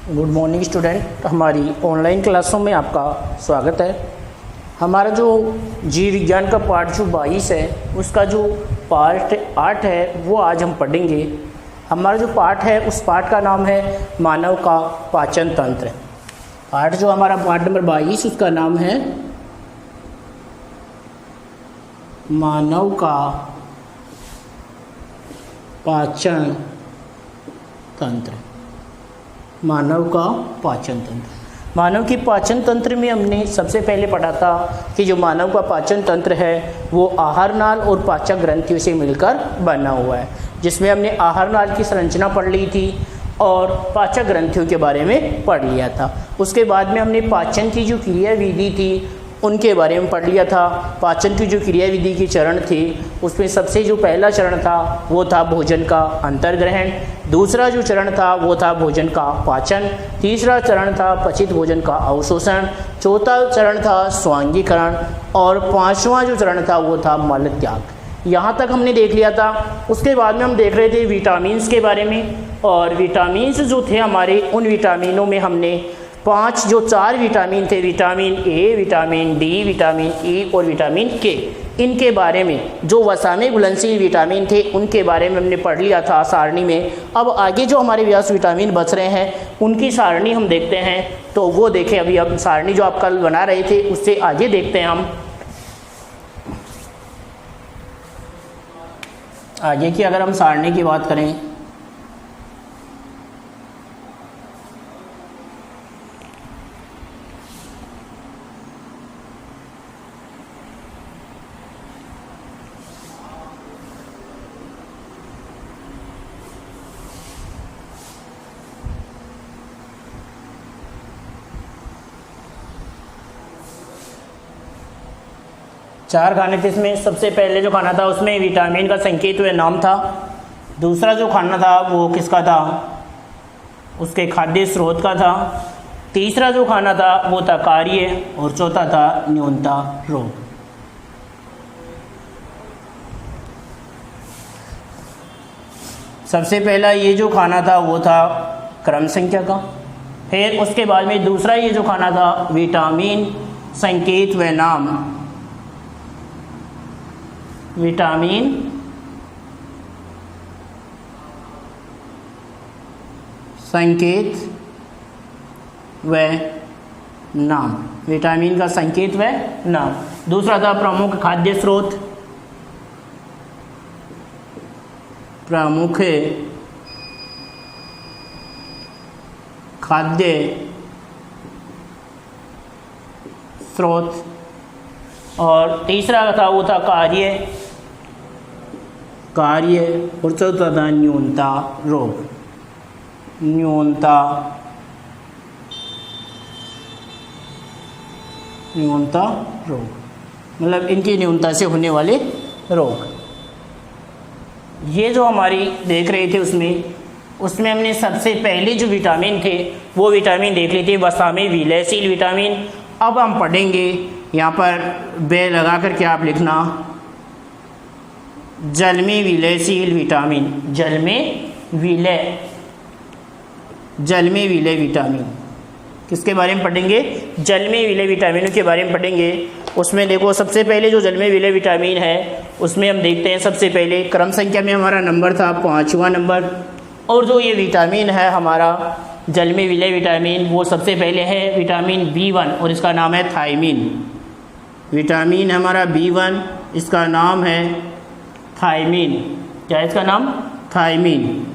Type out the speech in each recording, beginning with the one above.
Good morning student, हमारी online क्लासों में आपका स्वागत है। हमारा जो जीव विज्ञान का पार्ट जो 22 है उसका जो पार्ट 8 है वो आज हम पढ़ेंगे। हमारा जो पार्ट है उस पार्ट का नाम है मानव का पाचन तंत्र। पार्ट जो हमारा पार्ट नंबर 22 उसका नाम है मानव का पाचन तंत्र। मानव का पाचन तंत्र। मानव की पाचन तंत्र में हमने सबसे पहले पढ़ा था कि जो मानव का पाचन तंत्र है वो आहार नाल और पाचक ग्रंथियों से मिलकर बना हुआ है, जिसमें हमने आहार नाल की संरचना पढ़ ली थी और पाचक ग्रंथियों के बारे में पढ़ लिया था। उसके बाद में हमने पाचन की जो क्रिया विधि थी उनके बारे में पढ़ लिया था। पाचन की जो क्रिया विधि के चरण थे उसमें सबसे जो पहला चरण था वो था भोजन का अंतर्ग्रहण, दूसरा जो चरण था वो था भोजन का पाचन, तीसरा चरण था पचित भोजन का अवशोषण, चौथा चरण था स्वांगीकरण और पांचवा जो चरण था वो था मल त्याग। यहाँ तक हमने देख लिया था। उसके बाद में हम देख रहे थे विटामिन्स के बारे में, और विटामिन्स जो थे हमारे उन विटामिनों में हमने चार विटामिन थे, vitamin A, vitamin D, vitamin E और विटामिन के। इनके बारे में जो वसा में घुलनशील विटामिन थे उनके बारे में हमने पढ़ लिया था सारणी में। अब आगे जो हमारे व्यास विटामिन बच रहे हैं उनकी सारणी हम देखते हैं। तो वो देखें, अभी हम सारणी जो आप कल बना रहे थे उससे आगे देखते हैं हम आगे की। अगर हम सारणी की बात करें चार खाने थे। इसमें सबसे पहले जो खाना था उसमें विटामिन का संकेत व नाम था। दूसरा जो खाना था वो किसका था, उसके खाद्य स्रोत का था। तीसरा जो खाना था वो था कार्य और चौथा था न्यूनता रोग। सबसे पहला ये जो खाना था वो था क्रम संख्या का। फिर उसके बाद में दूसरा ये जो खाना था विटामिन संकेत व नाम, विटामिन संकेत व नाम, विटामिन का संकेत व नाम। दूसरा था प्रमुख खाद्य स्रोत, प्रमुख खाद्य स्रोत। और तीसरा था वो था कार्य और चौथा था न्यूनता रोग, न्यूनता रोग, मतलब इनकी न्यूनता से होने वाले रोग। ये जो हमारी देख रहे थे उसमें हमने सबसे पहले जो विटामिन थे वो विटामिन देख लिए थे वसा में विलयशील विटामिन। अब हम पढ़ेंगे यहाँ पर बे लगा कर के आप लिखना जल में विलयशील विटामिन, जल में विलय विटामिन। किसके बारे में पढ़ेंगे, जल में विलय विटामिनों के बारे में पढ़ेंगे। उसमें देखो सबसे पहले जो जल में विलय विटामिन है उसमें हम देखते हैं सबसे पहले क्रम संख्या में हमारा नंबर था 5वां नंबर। और जो ये विटामिन है हमारा जल में विलय विटामिन वो सबसे पहले है विटामिन B1 और इसका नाम है थायमीन। विटामिन हमारा B1, इसका नाम है थायमीन। क्या है इसका नाम, थायमीन।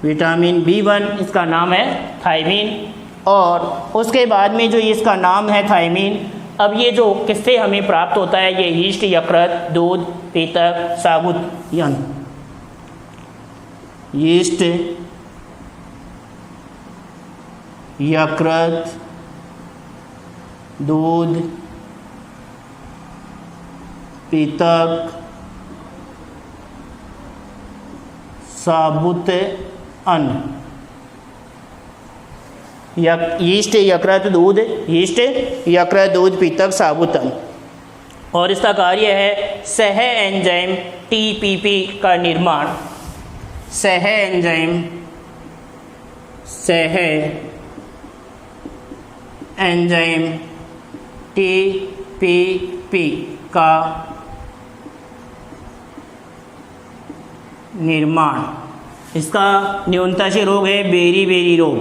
विटामिन B1 इसका नाम है थायमीन। और उसके बाद में जो इसका नाम है थायमीन, अब ये जो किससे हमें प्राप्त होता है, ये यीस्ट, यकृत, दूध, पीतक, साबुत यीस्ट, यकृत, दूध, पीतक, साबुत अन्न। यीस्ट, यकृत, दूध, यीस्ट, यकृत, दूध, पीतक, साबुत अन्न। और इसका कार्य है सह एंजाइम TPP का निर्माण, सह एंजाइम सह एंजाइम TPP का निर्माण। इसका न्यूनताशीय रोग है बेरी रोग,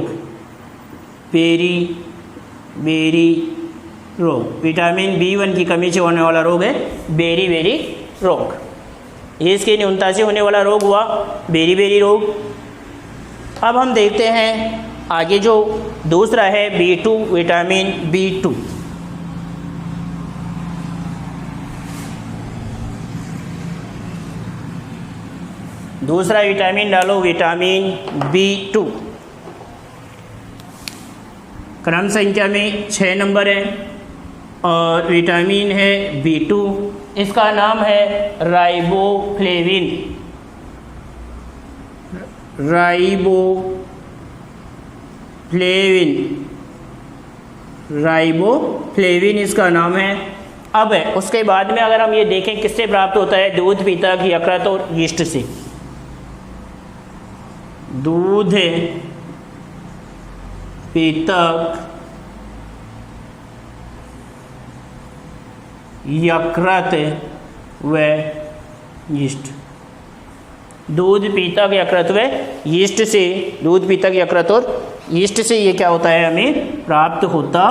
बेरी रोग। विटामिन B1 की कमी से होने वाला रोग है बेरी रोग। ये इसके न्यूनता से होने वाला रोग हुआ बेरी रोग। अब हम देखते हैं आगे जो दूसरा है B2, विटामिन B2। दूसरा विटामिन डालो, विटामिन B2। क्रम संख्या में 6 नंबर है और विटामिन है B2। इसका नाम है राइबोफ्लेविन। राइबोफ्लेविन इसका नाम है। अब उसके बाद में अगर हम ये देखें किससे प्राप्त होता है, दूध, पीतक, यकृत और यीस्ट से। दूध, पीतक, यकृत व यीस्ट। दूध, पीतक, यकृत व यीस्ट से, दूध, पीतक, यकृत और यीस्ट से ये क्या होता है, हमें प्राप्त होता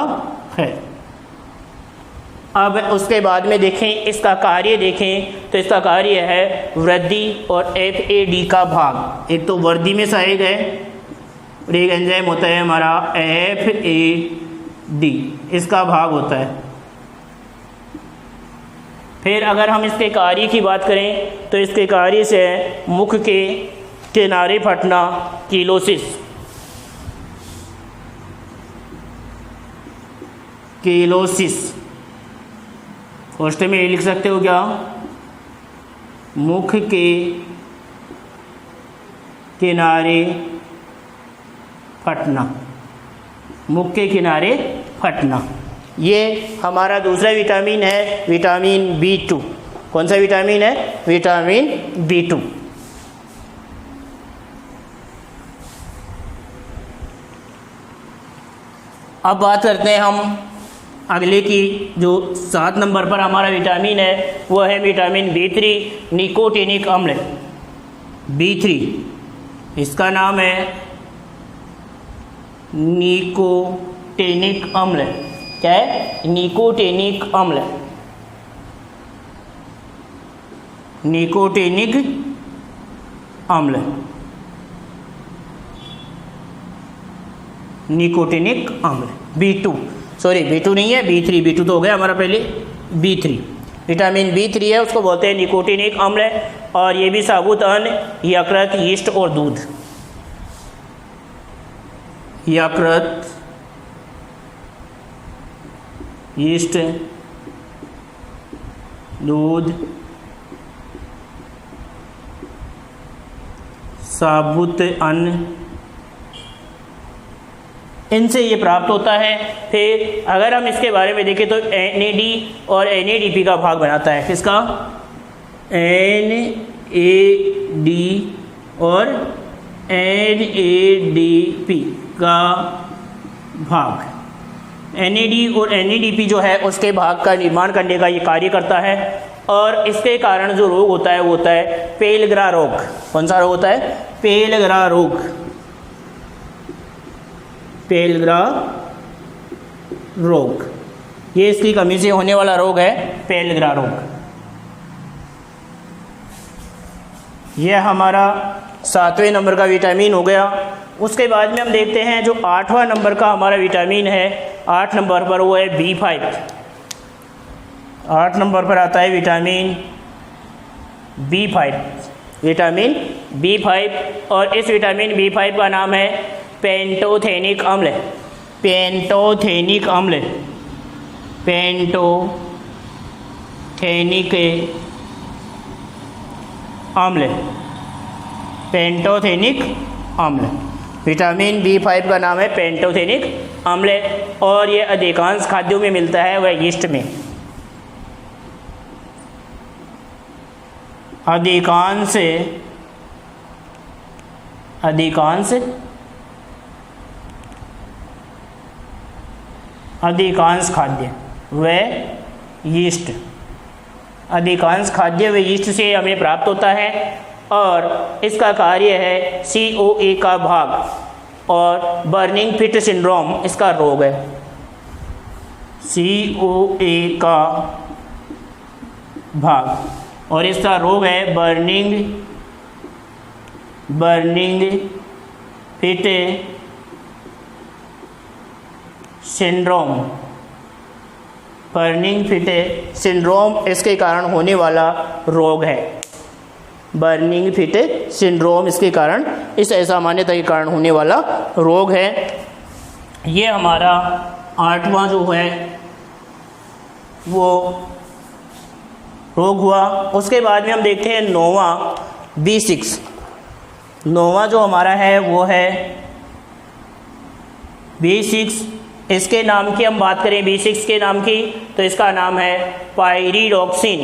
है। अब उसके बाद में देखें इसका कार्य देखें तो इसका कार्य है वृद्धि और FAD का भाग। एक तो वृद्धि में सहायक है और एक एंजाइम होता है हमारा FAD, इसका भाग होता है। फिर अगर हम इसके कार्य की बात करें तो इसके कार्य से मुख के किनारे फटना, कीलोसिस। फर्स्ट में ये लिख सकते हो क्या, मुख के किनारे फटना, मुख के किनारे फटना। ये हमारा दूसरा विटामिन है, विटामिन B2। कौन सा विटामिन है, विटामिन B2। अब बात करते हैं हम अगले की। जो 7 नंबर पर हमारा विटामिन है वो है विटामिन B3, निकोटिनिक अम्ल। B3 इसका नाम है निकोटिनिक अम्ल। क्या है, निकोटिनिक अम्ल, निकोटिनिक अम्ल, निकोटिनिक अम्ल। B2, सॉरी B2 नहीं है, B2 तो हो गया हमारा पहले। B3 विटामिन B3 है, उसको बोलते हैं निकोटिनिक अम्ल। और ये भी साबुत अन्न, यकृत, यीस्ट और दूध। यकृत, यीस्ट, दूध, साबुत अन्न, इनसे ये प्राप्त होता है। फिर अगर हम इसके बारे में देखें तो NAD और NADP का भाग बनाता है। किसका, NAD और NADP का भाग। NAD और NADP जो है उसके भाग का निर्माण करने का ये कार्य करता है। और इसके कारण जो रोग होता है वो होता है पेलग्रा रोग। कौन सा रोग होता है, पेलग्रा रोग। पेलग्रा रोग, ये इसकी कमी से होने वाला रोग है, पेलग्रा रोग। यह हमारा 7वें नंबर का विटामिन हो गया। उसके बाद में हम देखते हैं जो 8वां नंबर का हमारा विटामिन है, 8 नंबर पर वो है B5। 8 नंबर पर आता है विटामिन B5, विटामिन B5। और इस विटामिन B5 का नाम है पेंटोथेनिक अम्ल। पेंटोथेनिक अम्ल, पेंटोथेनिक अम्ल, पेंटोथेनिक अम्ल। विटामिन B5 का नाम है पेंटोथेनिक अम्ल। और ये अधिकांश खाद्यों में मिलता है, वह यीस्ट में। अधिकांश अधिकांश खाद्य व यीस्ट, अधिकांश खाद्य व यीस्ट से हमें प्राप्त होता है और इसका कार्य है COA का भाग और बर्निंग फिट सिंड्रोम इसका रोग है। COA का भाग और इसका रोग है burning fit syndrome. Burning fit syndrome इसके कारण होने वाला रोग है। बर्निंग फिट सिंड्रोम इसके कारण, इस असामान्यता के कारण होने वाला रोग है। ये हमारा 8वां जो है वो रोग हुआ। उसके बाद में हम देखते हैं 9वां B6। 9वां जो हमारा है वो है B6। इसके नाम की हम बात करें, B6 के नाम की, तो इसका नाम है पायरिडॉक्सिन।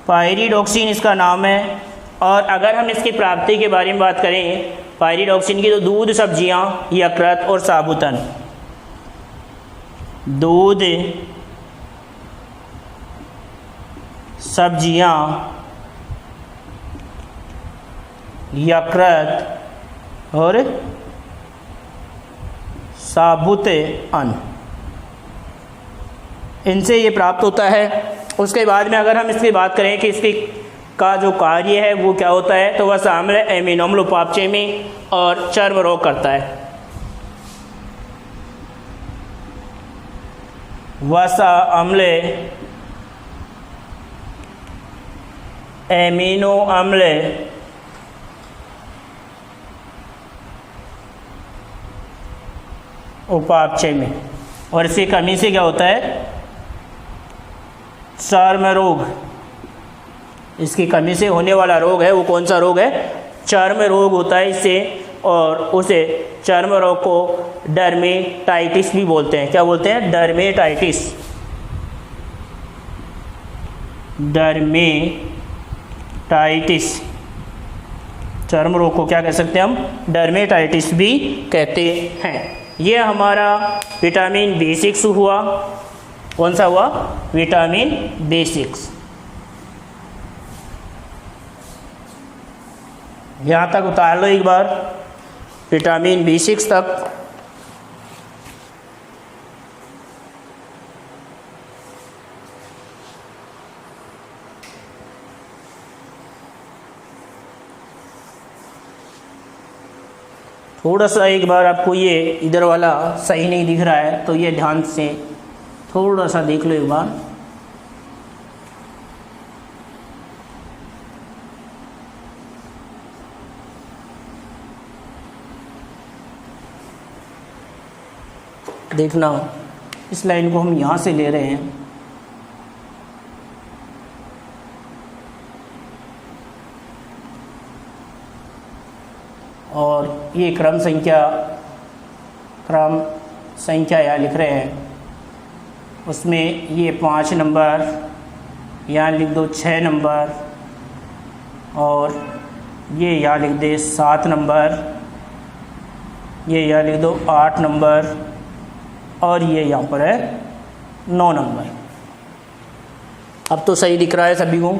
पायरिडॉक्सिन इसका नाम है। और अगर हम इसकी प्राप्ति के बारे में बात करें पायरिडॉक्सिन की, तो दूध, सब्जियां, यकृत और साबुतन। दूध, सब्जियां, यकृत और साबुत अन्न, इनसे ये प्राप्त होता है। उसके बाद में अगर हम इसकी बात करें कि इसकी का जो कार्य है वो क्या होता है, तो वह शामिल है एमिनो अम्ल उपापचय में और चर्म रोग करता है। वसा अम्ल, एमिनो अम्ल उपापचय में, और इसकी कमी से क्या होता है, चर्म रोग। इसकी कमी से होने वाला रोग है वो कौन सा रोग है, चर्म रोग होता है इससे। और उसे चर्म रोग को डर्मेटाइटिस भी बोलते हैं। क्या बोलते हैं, डर्मेटाइटिस। डर्मेटाइटिस, चर्म रोग को क्या कह सकते हैं हम, डर्मेटाइटिस भी कहते हैं। ये हमारा विटामिन B6 हुआ। कौन सा हुआ, विटामिन B6। यहाँ तक उतार लो एक बार, विटामिन B6 तक। थोड़ा सा एक बार आपको ये इधर वाला सही नहीं दिख रहा है तो ये ध्यान से थोड़ा सा देख लो एक बार। देखना, इस लाइन को हम यहाँ से ले रहे हैं, और ये क्रम संख्या यहाँ लिख रहे हैं। उसमें ये 5 नंबर, यहाँ लिख दो 6 नंबर, और ये यहाँ लिख दे 7 नंबर, ये यहाँ लिख दो 8 नंबर, और ये यहाँ पर है 9 नंबर। अब तो सही दिख रहा है सभी को।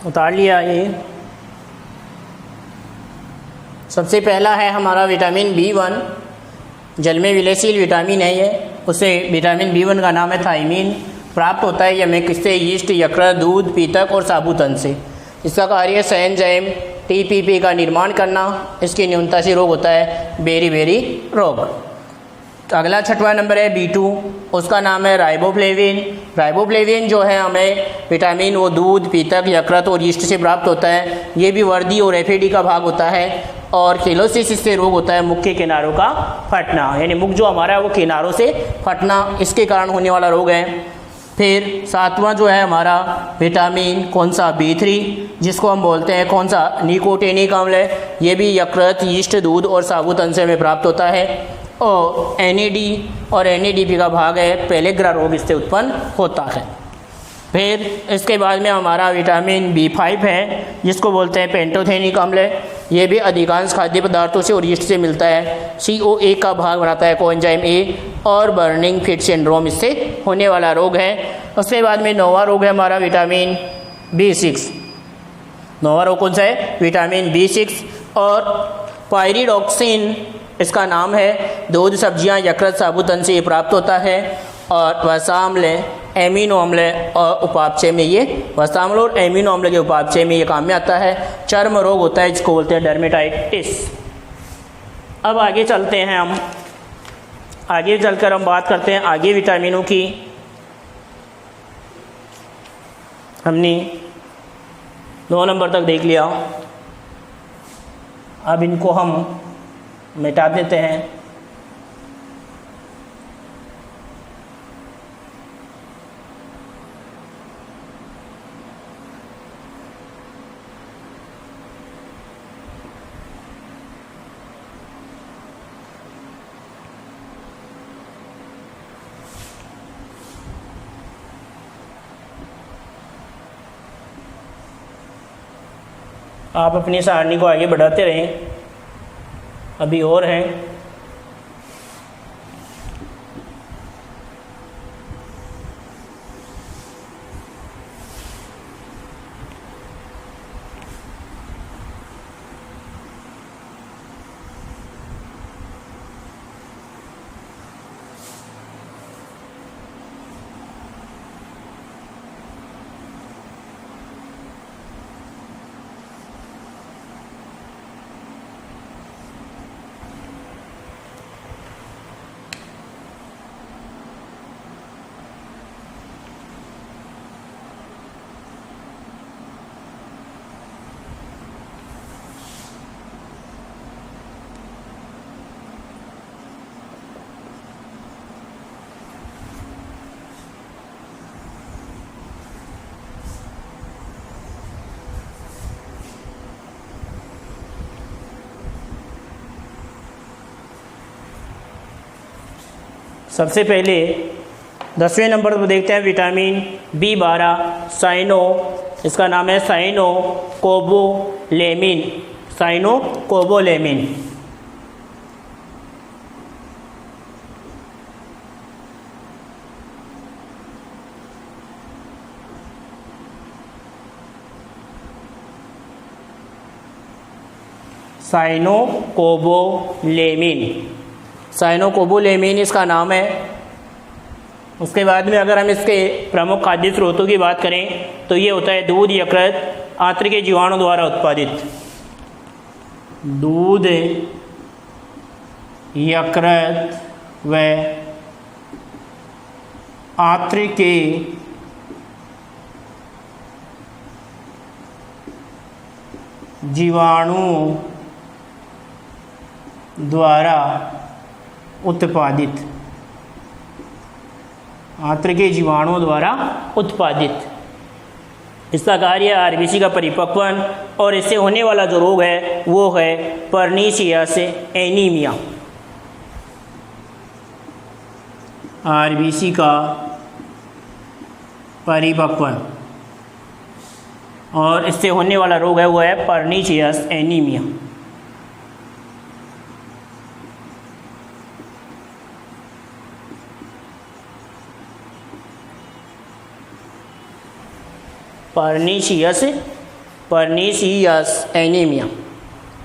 उतार लिया ये। सबसे पहला है हमारा विटामिन B1, जल में विलेयशील विटामिन है ये। उसे विटामिन B1 का नाम है थायमीन। प्राप्त होता है ये हमें किससे? यीस्ट, यकृत, दूध, पीतक और साबुतन से। इसका कार्य है एंजाइम TPP का निर्माण करना। इसकी न्यूनता से रोग होता है बेरी रोग। अगला 6वां नंबर है B2, उसका नाम है राइबोफ्लेविन। राइबोफ्लेविन जो है हमें विटामिन वो दूध, पीतक, यकृत और यीस्ट से प्राप्त होता है। ये भी वर्दी और एफिडी का भाग होता है। और केलोसिस इससे रोग होता है मुख के किनारों का फटना, यानी मुख जो हमारा है वो किनारों से फटना, इसके कारण होने वाला रोग है। फिर 7वां जो है हमारा विटामिन कौन सा? B3, जिसको हम बोलते हैं कौन सा? निकोटीनिक अम्ल है। ये भी यकृत, यीस्ट, दूध और साबुतन से हमें प्राप्त होता है। और NAD और NADP का भाग है, पेलेग्रा रोग इससे उत्पन्न होता है। फिर इसके बाद में हमारा विटामिन B5 है, जिसको बोलते हैं पेंटोथेनिक अम्ल है। ये भी अधिकांश खाद्य पदार्थों से और यीस्ट से मिलता है। COA का भाग बनाता है कोएंजाइम A, और बर्निंग फिट सिंड्रोम इससे होने वाला रोग है। उसके बाद में 9वां रोग है हमारा विटामिन B6। 9वां रोग कौन सा है? Vitamin B6। और पायरिडॉक्सिन इसका नाम है। दूध, सब्जियां, यकृत, साबुतन से ये प्राप्त होता है। और वसाम्ल, एमिनो अम्ल और उपापचय में ये वसाम्ल और एमिनो अम्ल के उपापचय में ये काम में आता है। चर्म रोग होता है जिसको बोलते हैं डर्मेटाइटिस। अब आगे चलते हैं हम, आगे चलकर हम बात करते हैं आगे विटामिनों की। हमने 9 नंबर तक देख लिया, अब इनको हम मिटा देते हैं। आप अपनी सारणी को आगे बढ़ाते रहें, अभी और हैं। सबसे पहले 10वें नंबर पर देखते हैं विटामिन B12 साइनो। इसका नाम है साइनोकोबोलेमिन। साइनोकोबोलेमिन। साइनोकोबोलेमिन। साइनोकोबोलेमिन इसका नाम है। उसके बाद में अगर हम इसके प्रमुख खाद्य स्रोतों की बात करें तो ये होता है दूध, यकृत, आंत्र के जीवाणु द्वारा उत्पादित। दूध, यकृत व आंत्र के जीवाणु द्वारा उत्पादित। आंत्र के जीवाणुओं द्वारा उत्पादित। इसका कार्य आरबीसी का परिपक्वन और इससे होने वाला जो रोग है वो है परनीशियस एनीमिया। आरबीसी का परिपक्वन और इससे होने वाला रोग है वो है pernicious anaemia. Pernicious pernicious anaemia,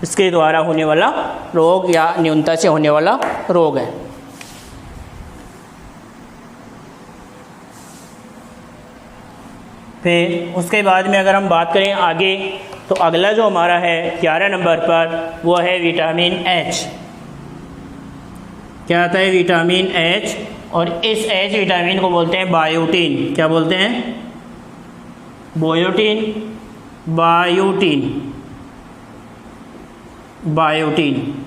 इसके द्वारा होने वाला रोग या न्यूनता से होने वाला रोग है। फिर उसके बाद में अगर हम बात करें आगे, तो अगला जो हमारा है 11 नंबर पर वो है विटामिन एच। क्या आता है? Vitamin H. और इस एच विटामिन को बोलते हैं बायोटीन। क्या बोलते हैं? Biotin, biotin, biotin.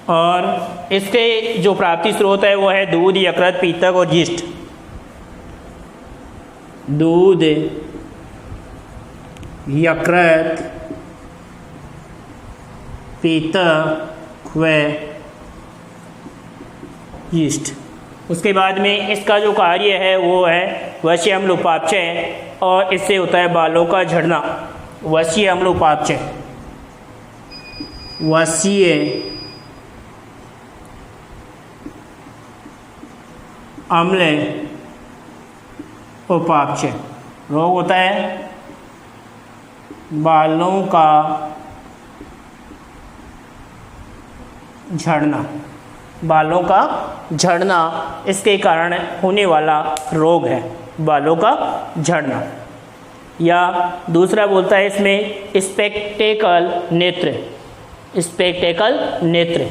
और इसके जो प्राप्ति स्रोत है वो है दूध, यकृत, पीतक और यीस्ट। दूध, यकृत, पीतक व यीस्ट। उसके बाद में इसका जो कार्य है वो है वशीय अम्ल उपापचय, और इससे होता है बालों का झड़ना। वशीय अम्ल उपापचय, वशीय अम्ल उपापचय रोग होता है बालों का झड़ना। बालों का झड़ना इसके कारण होने वाला रोग है, बालों का झड़ना। या दूसरा बोलता है इसमें स्पेक्टेकल नेत्र, स्पेक्टेकल नेत्र।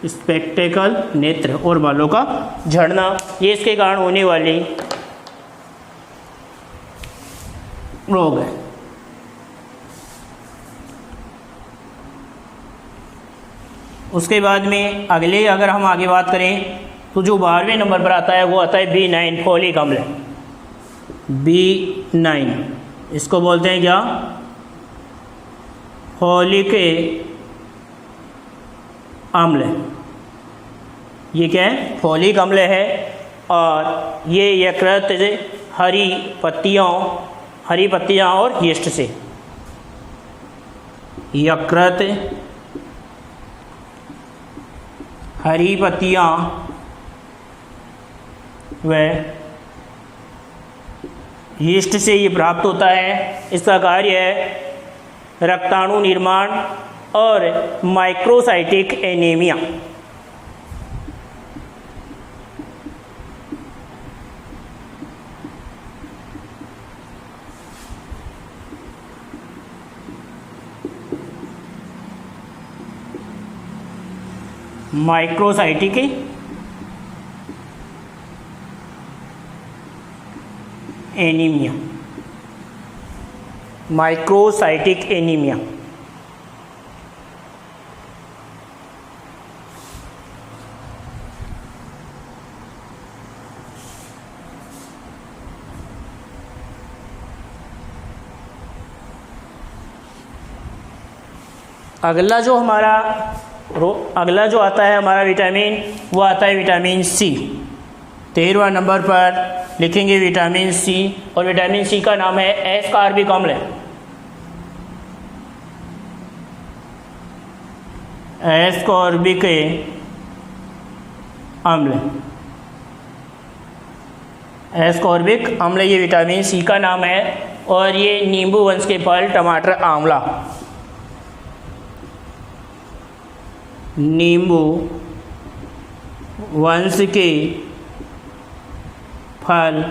स्पेक्टेकल नेत्र और बालों का झड़ना, ये इसके कारण होने वाली रोग है। उसके बाद में अगले अगर हम आगे बात करें तो जो 12वें नंबर पर आता है वो आता है B9 फोलिक अम्ल। B9 इसको बोलते हैं क्या? फोलिक अम्ल। ये क्या है? फोलिक अम्ल है। और ये यकृत, हरी पत्तियाँ और यीस्ट से। यकृत, हरी पत्तियाँ व यीस्ट से ये प्राप्त होता है। इसका कार्य है रक्ताणु निर्माण और microcytic anaemia. Microcytic anaemia, microcytic anaemia. अगला जो आता है हमारा विटामिन, वो आता है विटामिन सी। 13वां नंबर पर लिखेंगे विटामिन सी। और विटामिन सी का नाम है एस्कॉर्बिक अम्ल। एस्कॉर्बिक अम्ल, एस्कॉर्बिक अम्ल ये विटामिन सी का नाम है। और ये नींबू वंश के फल, टमाटर, आंवला, नींबू वंश के फल,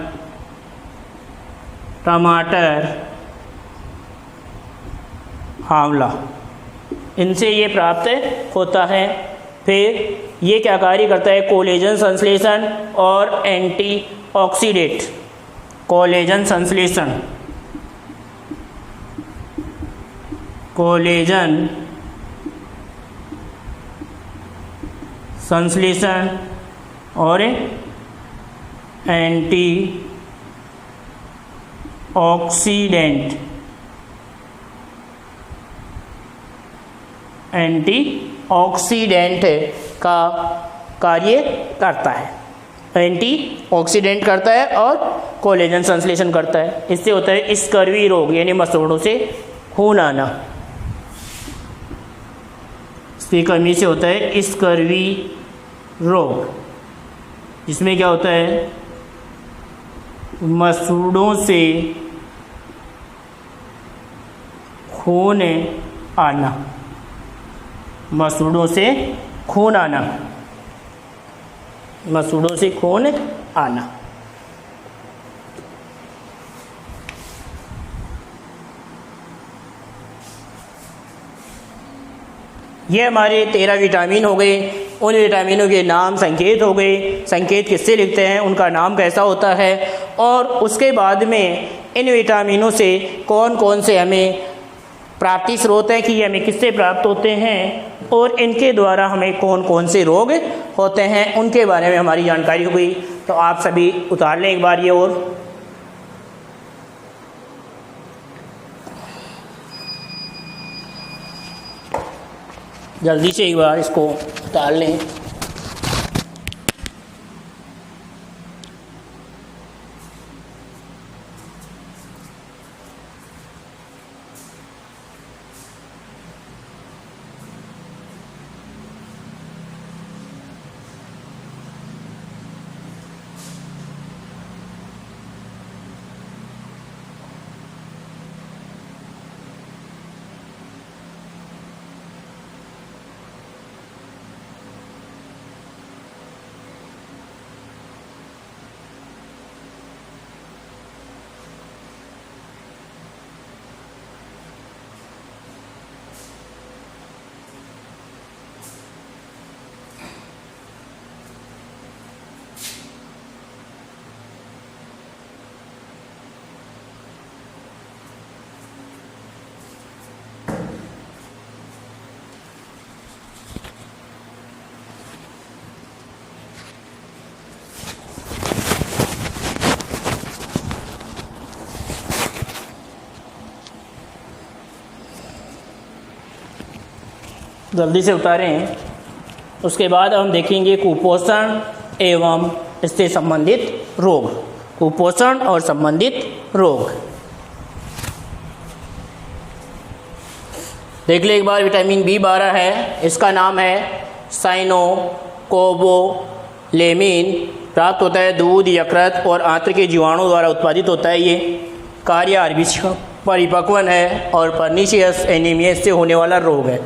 टमाटर, आंवला, इनसे ये प्राप्त होता है। फिर ये क्या कार्य करता है? कोलेजन संश्लेषण और एंटीऑक्सीडेंट। कोलेजन संश्लेषण, कोलेजन संश्लेषण और एंटी ऑक्सीडेंट, एंटीऑक्सीडेंट का कार्य करता है। एंटीऑक्सीडेंट करता है और कोलेजन संश्लेषण करता है। इससे होता है स्कर्वी रोग, यानी मसूड़ों से खून आना। इसकी कमी से होता है स्कर्वी रोग। जिसमें क्या होता है, मसूड़ों से खून आना, मसूड़ों से खून आना, मसूड़ों से खून आना। ये हमारे 13 विटामिन हो गए। उन विटामिनों के नाम संकेत हो गए, संकेत किससे लिखते हैं, उनका नाम कैसा होता है, और उसके बाद में इन विटामिनों से कौन कौन से हमें प्राप्ति स्रोत हैं कि ये हमें किससे प्राप्त होते हैं, और इनके द्वारा हमें कौन कौन से रोग होते हैं, उनके बारे में हमारी जानकारी हो गई। तो आप सभी उतार लें एक बार ये, और जल्दी से एक बार इसको उतार लें। जल्दी से उतारें। उसके बाद हम देखेंगे कुपोषण एवं इससे संबंधित रोग, कुपोषण और संबंधित रोग। देख ले एक बार, विटामिन B12 है, इसका नाम है साइनोकोबोलेमिन, प्राप्त होता है दूध, यकृत और आंत्र के जीवाणु द्वारा उत्पादित होता है। ये कार्य आरबीसी परिपक्वन है और पर्नीशियस एनीमिया से होने वाला रोग है।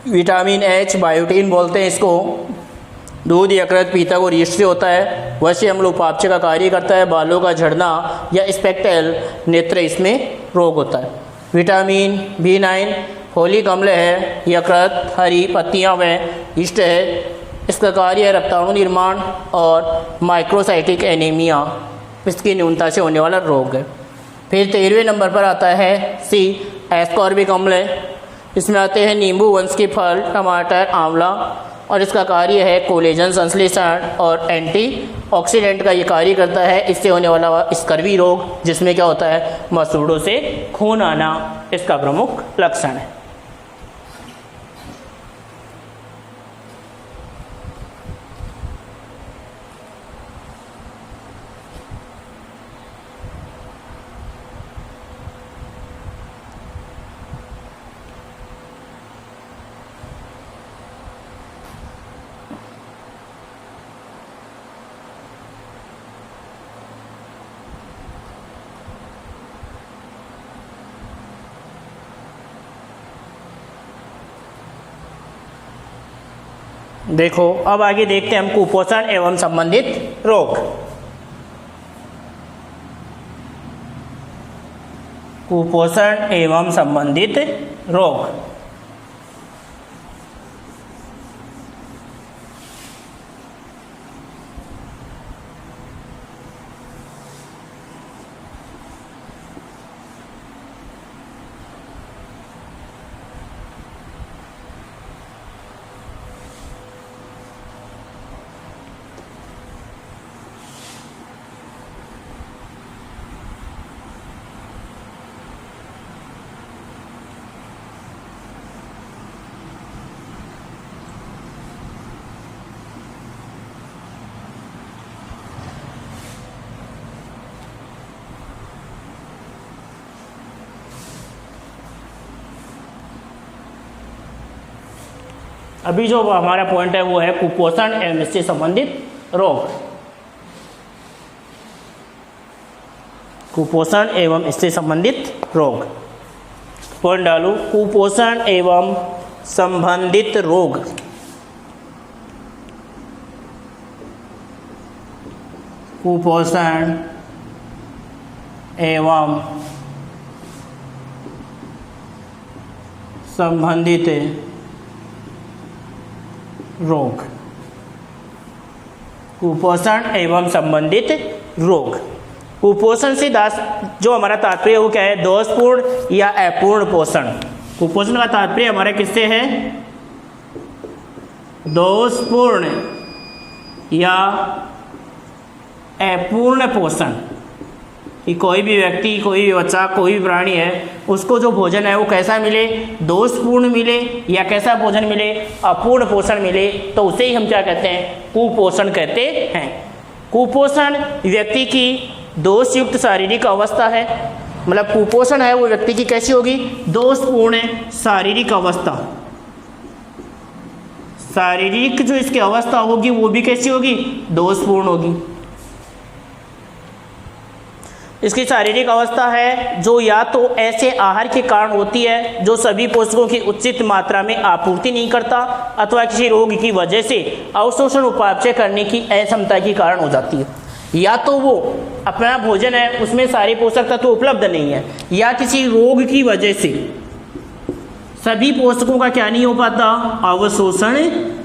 विटामिन H बायोटिन बोलते हैं इसको, दूध, यकृत, पीतक और यीस्ट से होता है। वश्य अम्ल उपापचय का कार्य करता है। बालों का झड़ना या स्पेक्टल नेत्र इसमें रोग होता है। विटामिन B9 फोलिक अम्ल है, यकृत, हरी पत्तियां व यीस्ट है। इसका कार्य है रक्ताणु निर्माण और माइक्रोसाइटिक एनीमिया, इसकी न्यूनता से होने वाला रोग है। फिर 13वें नंबर पर आता है C एस्कॉर्बिक अम्ल है। इसमें आते हैं नींबू वंश के फल, टमाटर, आंवला, और इसका कार्य है कोलेजन संश्लेषण और एंटीऑक्सीडेंट का ये कार्य करता है। इससे होने वाला स्कर्वी रोग, जिसमें क्या होता है, मसूड़ों से खून आना इसका प्रमुख लक्षण है। देखो अब आगे देखते हैं हम कुपोषण एवं संबंधित रोग। कुपोषण एवं संबंधित रोग। अभी जो हमारा पॉइंट है वो है कुपोषण एवं इससे संबंधित रोग, कुपोषण एवं इससे संबंधित रोग। पॉइंट डालू, कुपोषण एवं संबंधित रोग। कुपोषण एवं संबंधित रोग, कुपोषण एवं संबंधित रोग। कुपोषण से जो हमारा तात्पर्य वो क्या है, दोषपूर्ण या अपूर्ण पोषण। कुपोषण का तात्पर्य हमारा किससे है, दोषपूर्ण या अपूर्ण पोषण, कि कोई भी व्यक्ति, कोई भी बच्चा, कोई भी प्राणी है, उसको जो भोजन है वो कैसा मिले, दोषपूर्ण मिले या कैसा भोजन मिले, अपूर्ण पोषण मिले, तो उसे ही हम क्या कहते हैं, कुपोषण कहते हैं। कुपोषण व्यक्ति की दोषयुक्त शारीरिक अवस्था है, मतलब कुपोषण है वो व्यक्ति की कैसी होगी, दोषपूर्ण शारीरिक अवस्था। शारीरिक जो इसकी अवस्था होगी वो भी कैसी होगी, दोषपूर्ण होगी। इसकी शारीरिक अवस्था है जो या तो ऐसे आहार के कारण होती है जो सभी पोषकों की उचित मात्रा में आपूर्ति नहीं करता, अथवा किसी रोग की वजह से अवशोषण उपापचय करने की अक्षमता के कारण हो जाती है। या तो वो अपना भोजन है उसमें सारे पोषक तत्व उपलब्ध नहीं है, या किसी रोग की वजह से सभी पोषकों का क्या नहीं हो पाता, अवशोषण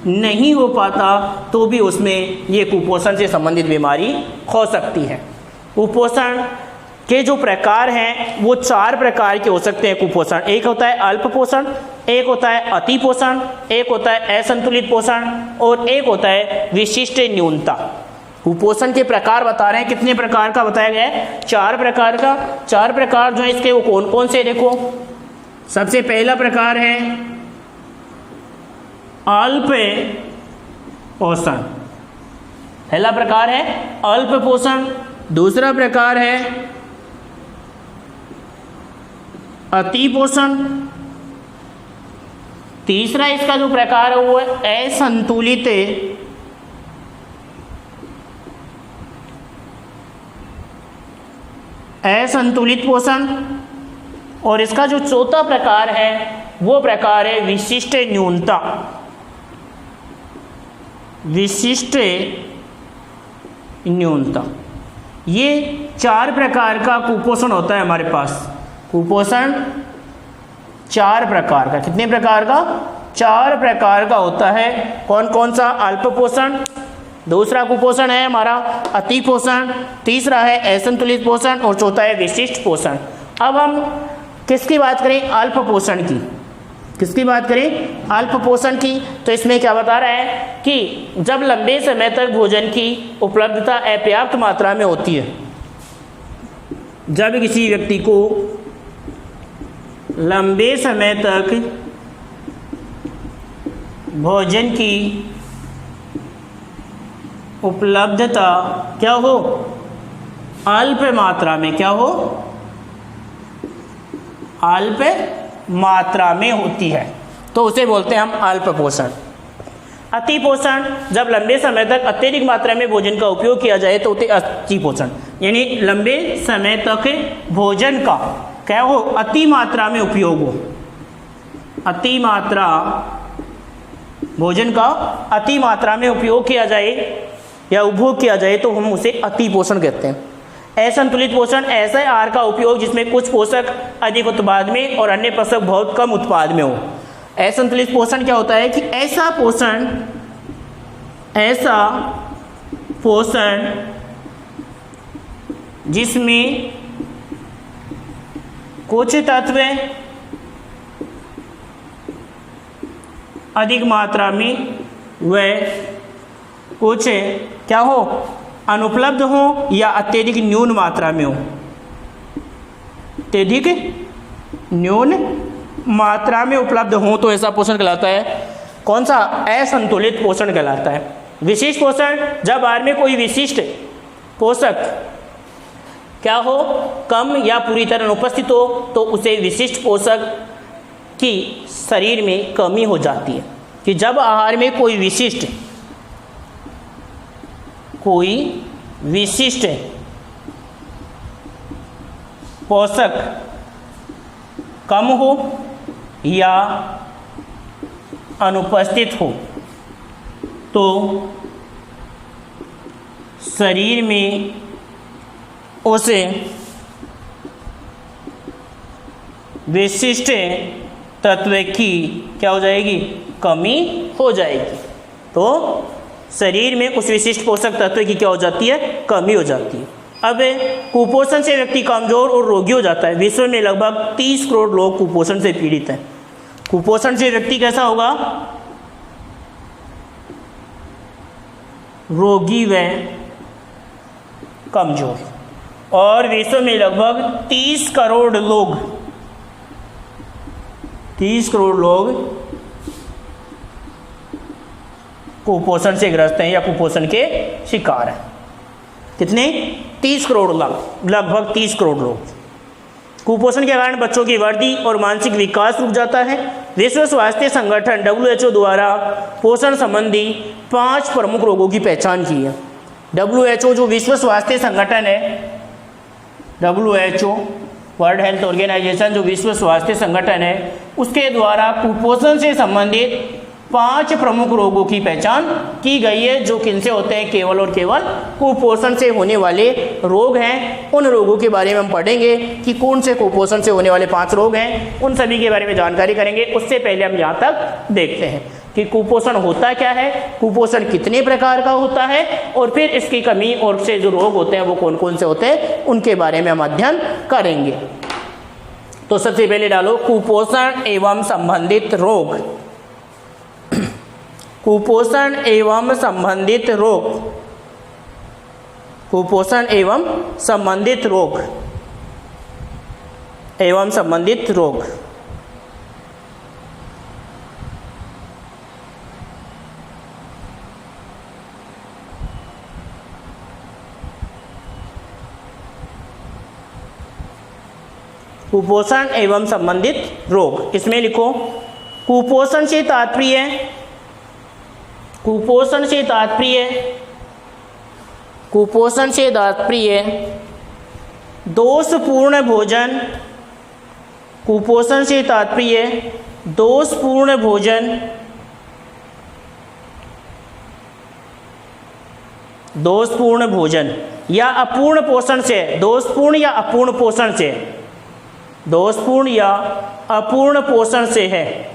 नहीं हो पाता, तो भी उसमें ये कुपोषण से संबंधित बीमारी हो सकती है। कुपोषण के जो प्रकार हैं वो 4 प्रकार के हो सकते हैं कुपोषण। एक होता है अल्प पोषण, एक होता है अति पोषण, एक होता है असंतुलित पोषण और एक होता है विशिष्ट न्यूनता। कुपोषण के प्रकार बता रहे हैं, कितने प्रकार का बताया गया है, 4 प्रकार का। 4 प्रकार जो है इसके वो कौन कौन से, देखो सबसे पहला प्रकार है अल्प पोषण। पहला प्रकार है अल्प पोषण, दूसरा प्रकार है अति पोषण, तीसरा इसका जो प्रकार है वो है असंतुलित पोषण, और इसका जो चौथा प्रकार है वो प्रकार है विशिष्ट न्यूनता। विशिष्ट न्यूनता, ये 4 प्रकार का कुपोषण होता है हमारे पास। कुपोषण 4 प्रकार का, कितने प्रकार का, 4 प्रकार का होता है। कौन कौन सा, अल्प पोषण, दूसरा कुपोषण है हमारा अति पोषण, तीसरा है असंतुलित पोषण और चौथा है विशिष्ट पोषण। अब हम किसकी बात करें, अल्प पोषण की। किसकी बात करें, अल्प पोषण की। तो इसमें क्या बता रहा है कि जब लंबे समय तक भोजन की उपलब्धता अपर्याप्त मात्रा में होती है, जब किसी व्यक्ति को लंबे समय तक भोजन की उपलब्धता क्या हो, अल्प मात्रा में, क्या हो, अल्प मात्रा में होती है, तो उसे बोलते हैं हम अल्प पोषण। अति पोषण, जब लंबे समय तक अत्यधिक मात्रा में भोजन का उपयोग किया जाए तो उसे अति पोषण, यानी लंबे समय तक भोजन का क्या हो, अति मात्रा में उपयोग हो, अति मात्रा, भोजन का अति मात्रा में उपयोग किया जाए या उपभोग किया जाए तो हम उसे अति पोषण कहते हैं। असंतुलित पोषण, ऐसा आहार का उपयोग जिसमें कुछ पोषक अधिक उत्पाद में और अन्य पोषक बहुत कम उत्पाद में हो। असंतुलित पोषण क्या होता है कि ऐसा पोषण जिसमें कुछ तत्व अधिक मात्रा में व कुछ क्या हो, अनुपलब्ध हो या अत्यधिक न्यून मात्रा में हो। अत्यधिक न्यून मात्रा में उपलब्ध हो तो ऐसा पोषण कहलाता है। कौन सा, असंतुलित पोषण कहलाता है। विशिष्ट पोषण, जब आहार में कोई विशिष्ट पोषक क्या हो, कम या पूरी तरह अनुपस्थित हो तो उसे विशिष्ट पोषक की शरीर में कमी हो जाती है। कि जब आहार में कोई विशिष्ट कोई विशिष्ट पोषक कम हो या अनुपस्थित हो तो शरीर में उसे विशिष्ट तत्व की क्या हो जाएगी, कमी हो जाएगी। तो शरीर में उस विशिष्ट पोषक तत्व की क्या हो जाती है, कमी हो जाती है। अब कुपोषण से व्यक्ति कमजोर और रोगी हो जाता है। विश्व में लगभग 30 करोड़ लोग कुपोषण से पीड़ित हैं। कुपोषण से व्यक्ति कैसा होगा, रोगी व कमजोर। और विश्व में लगभग 30 करोड़ लोग कुपोषण से ग्रस्त हैं या कुपोषण के शिकार हैं। कितने, 30 करोड़, लगभग 30 करोड़ लोग। कुपोषण के कारण बच्चों की वृद्धि और मानसिक विकास रुक जाता है। विश्व स्वास्थ्य संगठन WHO द्वारा पोषण संबंधी 5 प्रमुख रोगों की पहचान की है। WHO जो विश्व स्वास्थ्य संगठन है, WHO वर्ल्ड हेल्थ ऑर्गेनाइजेशन जो विश्व स्वास्थ्य संगठन है, उसके द्वारा कुपोषण से संबंधित 5 प्रमुख रोगों की पहचान की गई है, जो किनसे होते हैं, केवल और केवल कुपोषण से होने वाले रोग हैं। उन रोगों के बारे में हम पढ़ेंगे कि कौन से कुपोषण से होने वाले 5 रोग हैं, उन सभी के बारे में जानकारी करेंगे। उससे पहले हम यहाँ तक देखते हैं कि कुपोषण होता क्या है, कुपोषण कितने प्रकार का होता है, और फिर इसकी कमी और से जो रोग होते हैं वो कौन कौन से होते हैं, उनके बारे में हम अध्ययन करेंगे। तो सबसे पहले डालो कुपोषण एवं संबंधित रोग। कुपोषण एवं संबंधित रोग, कुपोषण एवं संबंधित रोग, एवं संबंधित रोग। कुपोषण एवं संबंधित रोग, इसमें लिखो कुपोषण से तात्पर्य, कुपोषण से तात्पर्य, कुपोषण से तात्पर्य दोषपूर्ण भोजन, कुपोषण से तात्पर्य दोषपूर्ण भोजन, दोषपूर्ण भोजन या अपूर्ण पोषण से, दोषपूर्ण या अपूर्ण पोषण से, दोषपूर्ण या अपूर्ण पोषण से है।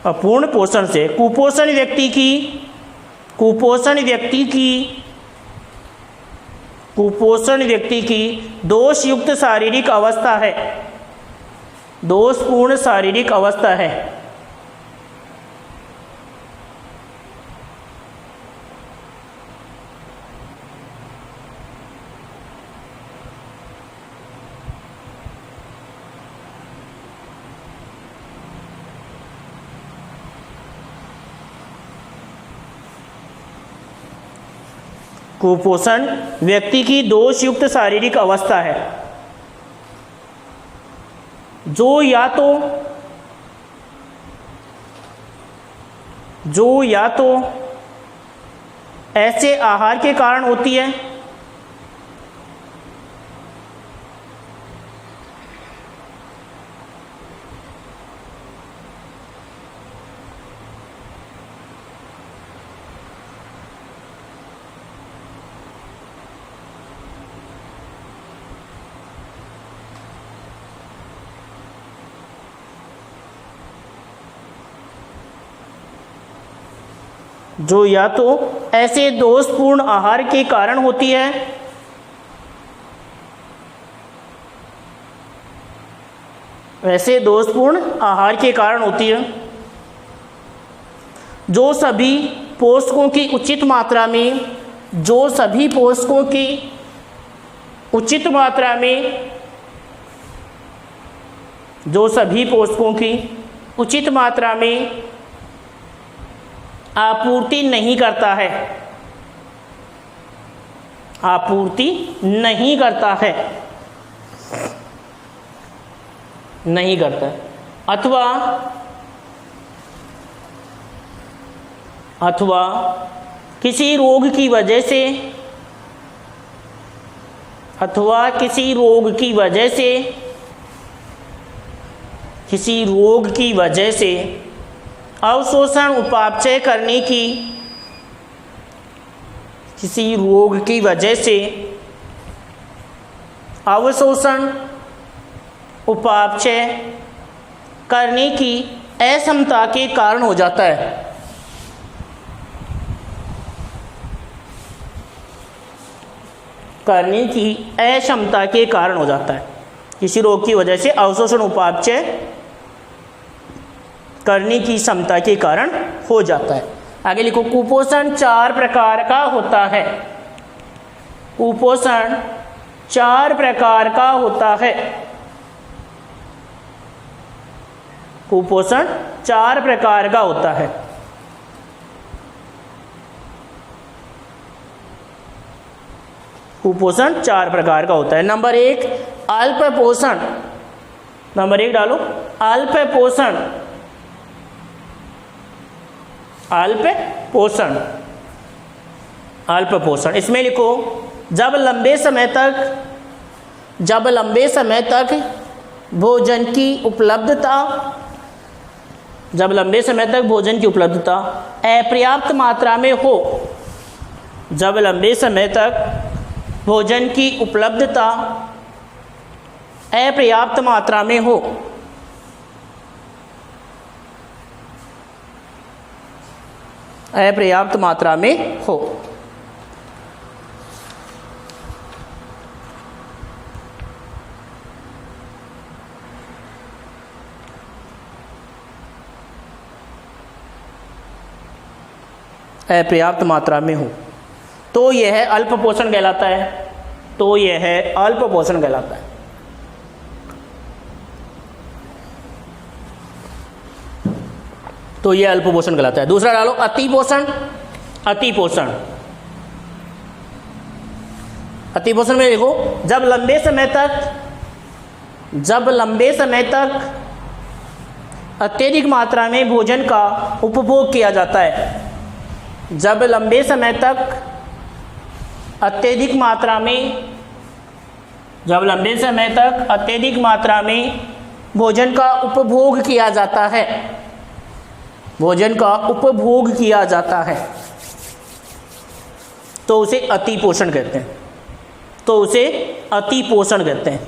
अपूर्ण पोषण से कुपोषण व्यक्ति की, कुपोषण व्यक्ति की, कुपोषण व्यक्ति की दोषयुक्त शारीरिक अवस्था है, दोषपूर्ण शारीरिक अवस्था है। कुपोषण व्यक्ति की दोषयुक्त शारीरिक अवस्था है जो या तो ऐसे आहार के कारण होती है जो या तो ऐसे दोषपूर्ण आहार के कारण होती है ऐसे दोषपूर्ण आहार के कारण होती है जो सभी पोषकों की उचित मात्रा में, जो सभी पोषकों की उचित मात्रा में, जो सभी पोषकों की उचित मात्रा में आपूर्ति नहीं करता है, आपूर्ति नहीं करता है। नहीं करता है। अथवा किसी रोग की वजह से, किसी रोग की वजह से अवशोषण उपापचय करने की, किसी रोग की वजह से अवशोषण उपापचय करने की अक्षमता के कारण हो जाता है। करने की अक्षमता के कारण हो जाता है। किसी रोग की वजह से अवशोषण उपापचय करने की क्षमता के कारण हो जाता है। आगे लिखो, कुपोषण 4 प्रकार का होता है। कुपोषण 4 प्रकार का होता है। कुपोषण 4 प्रकार का होता है। कुपोषण 4 प्रकार का होता है। नंबर 1 अल्प पोषण। नंबर 1 डालो, अल्प पोषण। अल्प पोषण, अल्प पोषण। इसमें लिखो, जब लंबे समय तक भोजन की उपलब्धता, अपर्याप्त मात्रा में हो, जब लंबे समय तक भोजन की उपलब्धता अपर्याप्त मात्रा में हो, अपर्याप्त मात्रा में हो। अपर्याप्त मात्रा में हो तो यह अल्प पोषण कहलाता है। तो यह अल्प पोषण कहलाता है। तो यह अल्प पोषण कहलाता है। दूसरा डालो, अति पोषण। अति पोषण, अति पोषण में देखो, जब लंबे समय तक अत्यधिक मात्रा में भोजन का उपभोग किया जाता है। जब लंबे समय तक अत्यधिक मात्रा में भोजन का उपभोग किया जाता है, भोजन का उपभोग किया जाता है, तो उसे अति पोषण कहते हैं। तो उसे अति पोषण कहते हैं।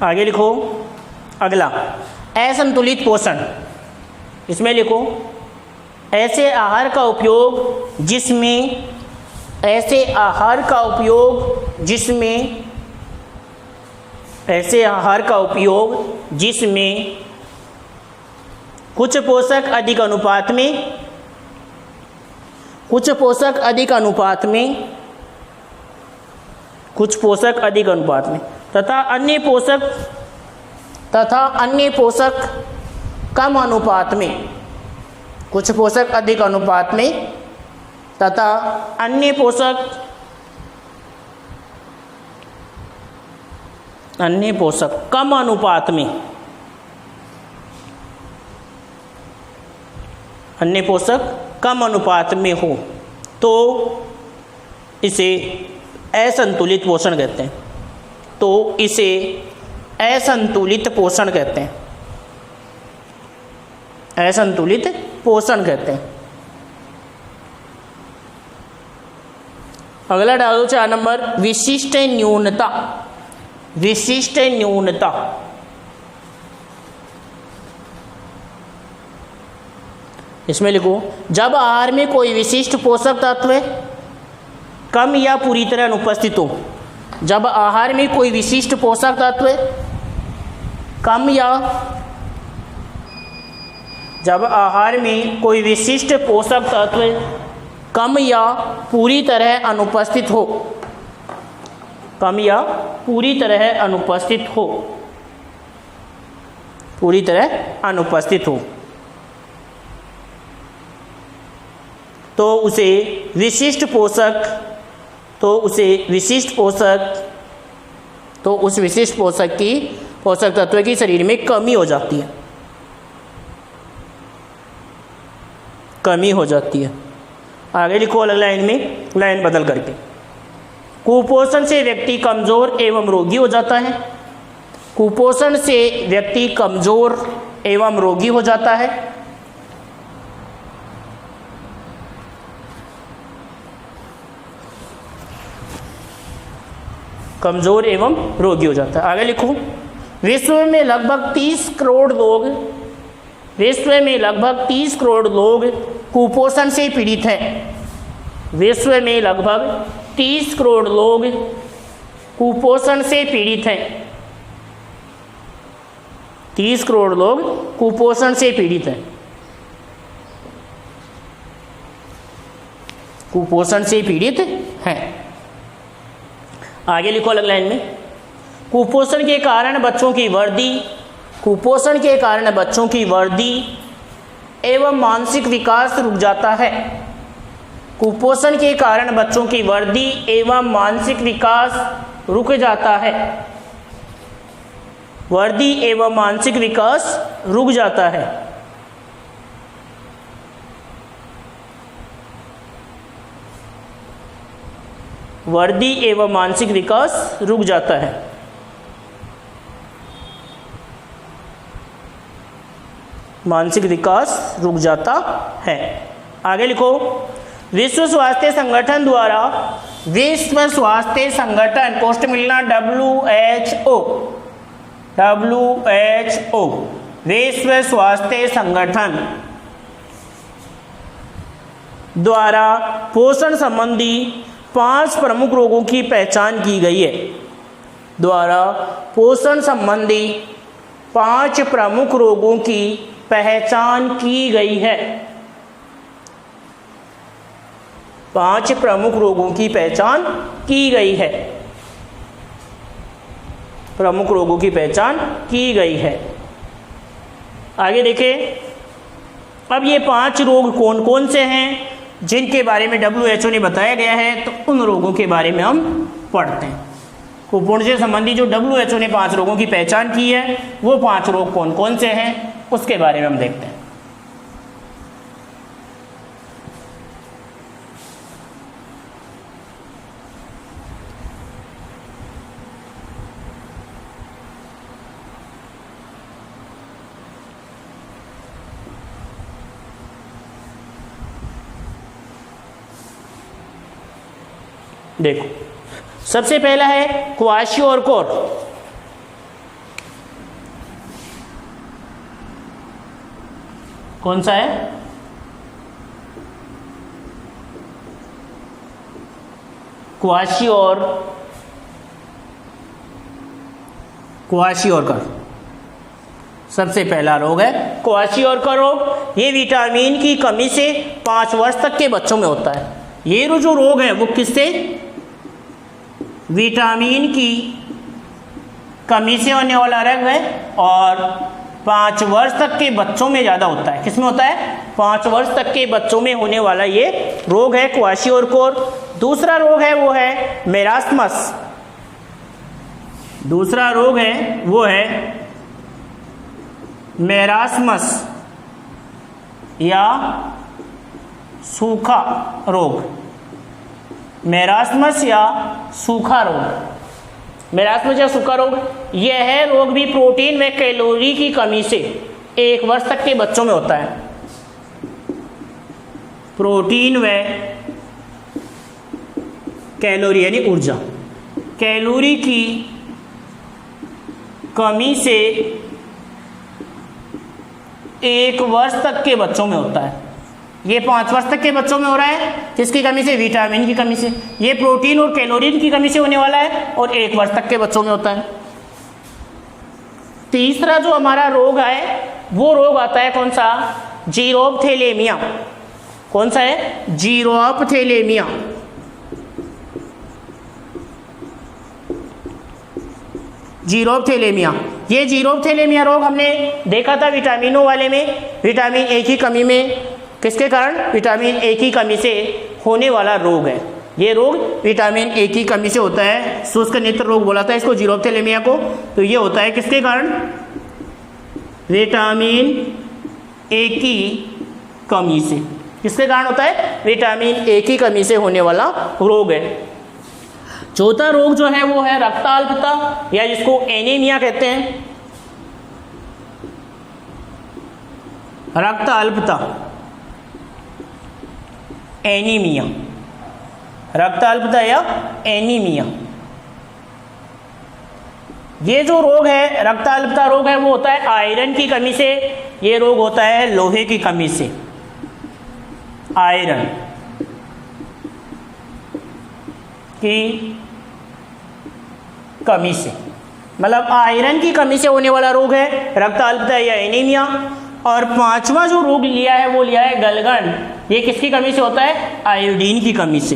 आगे लिखो, अगला असंतुलित पोषण। इसमें लिखो, ऐसे आहार का उपयोग जिसमें कुछ पोषक अधिक अनुपात में तथा अन्य पोषक कम अनुपात में, कुछ पोषक अधिक अनुपात में तथा अन्य पोषक कम अनुपात में, अन्य पोषक कम अनुपात में हो तो इसे असंतुलित पोषण कहते हैं। तो इसे असंतुलित पोषण कहते हैं। असंतुलित पोषण कहते हैं। अगला डालो 4 नंबर, विशिष्ट न्यूनता। विशिष्ट न्यूनता। इसमें लिखो, जब आहार में कोई विशिष्ट पोषक तत्व कम या पूरी तरह अनुपस्थित हो। जब आहार में कोई विशिष्ट पोषक तत्व कम या जब आहार में कोई विशिष्ट पोषक तत्व कम या पूरी तरह अनुपस्थित हो, कम या पूरी तरह अनुपस्थित हो, पूरी तरह अनुपस्थित हो, तो उसे विशिष्ट पोषक उस विशिष्ट पोषक तत्व की शरीर में कमी हो जाती है, कमी हो जाती है। आगे लिखो अलग लाइन में, लाइन बदल करके। कुपोषण से व्यक्ति कमजोर एवं रोगी हो जाता है। कुपोषण से व्यक्ति कमजोर एवं रोगी हो जाता है। कमजोर एवं रोगी हो जाता है। आगे लिखो, विश्व में लगभग 30 करोड़ लोग कुपोषण से पीड़ित हैं। विश्व में लगभग 30 करोड़ लोग कुपोषण से पीड़ित हैं। 30 करोड़ लोग कुपोषण से पीड़ित हैं। कुपोषण से पीड़ित हैं। आगे लिखो अलग लाइन में, कुपोषण के कारण बच्चों की वृद्धि एवं मानसिक विकास रुक जाता है। कुपोषण के कारण बच्चों की वृद्धि एवं मानसिक विकास रुक जाता है। वृद्धि एवं मानसिक विकास रुक जाता है। वृद्धि एवं मानसिक विकास रुक जाता है। मानसिक विकास रुक जाता है। आगे लिखो, विश्व स्वास्थ्य संगठन द्वारा, विश्व स्वास्थ्य संगठन पोस्ट मिलना WHO, विश्व स्वास्थ्य संगठन द्वारा पोषण संबंधी 5 प्रमुख रोगों की पहचान की गई है। द्वारा पोषण संबंधी 5 प्रमुख रोगों की पहचान की गई है। 5 प्रमुख रोगों की पहचान की गई है। प्रमुख रोगों की पहचान की गई है। आगे देखें, अब ये 5 रोग कौन कौन से हैं जिनके बारे में WHO ने बताया गया है, तो उन रोगों के बारे में हम पढ़ते हैं। कुपोषण से संबंधी जो WHO ने 5 रोगों की पहचान की है, वो 5 रोग कौन कौन से हैं उसके बारे में हम देखते हैं। देखो, सबसे पहला है क्वाशियोरकोर। कौन सा है? क्वाशियोरकर सबसे पहला रोग है क्वाशियोरकर रोग। ये विटामिन की कमी से 5 वर्ष तक के बच्चों में होता है। ये जो रोग है वो किससे? विटामिन की कमी से होने वाला रोग है और 5 वर्ष तक के बच्चों में ज़्यादा होता है। किसमें होता है? 5 वर्ष तक के बच्चों में होने वाला ये रोग है क्वाशियोरकोर। दूसरा रोग है वो है मेरास्मस। दूसरा रोग है वो है मेरास्मस या सूखा रोग। मेरास्मस या सूखा रोग। मेरास्मस या सूखा रोग यह रोग भी प्रोटीन व कैलोरी की कमी से 1 वर्ष तक के बच्चों में होता है। प्रोटीन व कैलोरी यानी ऊर्जा, कैलोरी की कमी से 1 वर्ष तक के बच्चों में होता है। ये 5 वर्ष तक के बच्चों में हो रहा है किसकी कमी से? विटामिन की कमी से। ये प्रोटीन और कैलोरीन की कमी से होने वाला है और 1 वर्ष तक के बच्चों में होता है। तीसरा जो हमारा रोग है वो रोग आता है कौन सा? जीरोप्थेलेमिया। कौन सा है? जीरोप्थेलेमिया। जीरोप्थेलेमिया। ये जीरोप्थेलेमिया रोग हमने देखा था विटामिनों वाले में, विटामिन ए की कमी में। किसके कारण? विटामिन ए की कमी से होने वाला रोग है ये रोग। विटामिन ए की कमी से होता है, शुष्क नेत्र रोग बोला था इसको, जीरोप्थेलेमिया को। तो ये होता है किसके कारण? विटामिन ए की कमी से। किसके कारण होता है? विटामिन ए की कमी से होने वाला रोग है। चौथा रोग जो है वो है रक्ताल्पता या जिसको एनीमिया कहते हैं। रक्ताल्पता, एनीमिया, रक्ताल्पता या एनीमिया। ये जो रोग है रक्ताल्पता रोग है वो होता है आयरन की कमी से। ये रोग होता है लोहे की कमी से, आयरन की कमी से। मतलब आयरन की कमी से होने वाला रोग है रक्ताल्पता या एनीमिया। और 5वां जो रोग लिया है वो लिया है गलगंड। ये किसकी कमी से होता है? आयोडीन की कमी से।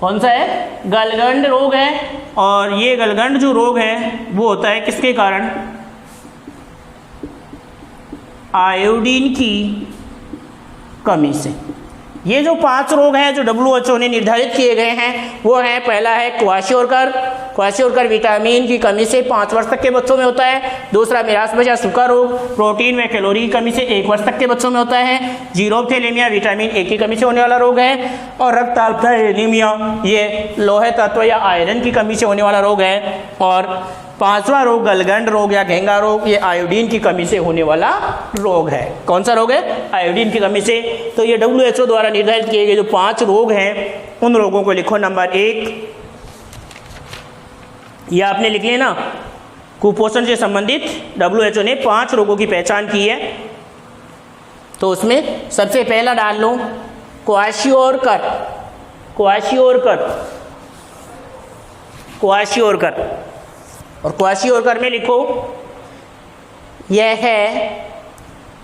कौन सा है? गलगंड रोग है। और ये गलगंड जो रोग है वो होता है किसके कारण? आयोडीन की कमी से। ये जो 5 रोग हैं जो WHO ने निर्धारित किए गए हैं वो है, पहला है क्वाशियोरकर। क्वाशियोरकर विटामिन की कमी से 5 वर्ष तक के बच्चों में होता है। दूसरा मेरास्मस या सूखा रोग, प्रोटीन व कैलोरी की कमी से 1 वर्ष तक के बच्चों में होता है। जीरोप्थेलेमिया विटामिन ए की कमी से होने वाला रोग है। और रक्ताल्पता एनीमिया ये लोहे तत्व या आयरन की कमी से होने वाला रोग है। और 5वां रोग गलगंड रोग या घेंगा रोग, ये आयोडीन की कमी से होने वाला रोग है। कौन सा रोग है? आयोडीन की कमी से। तो ये WHO द्वारा निर्धारित किए गए जो 5 रोग हैं उन रोगों को लिखो। नंबर 1 ये आपने लिख लेना, कुपोषण से संबंधित WHO ने 5 रोगों की पहचान की है। तो उसमें सबसे पहला डाल लो क्वाशियोरकर। Kwashiorkor, kwashiorkor. और क्वाशियोरकर में लिखो यह है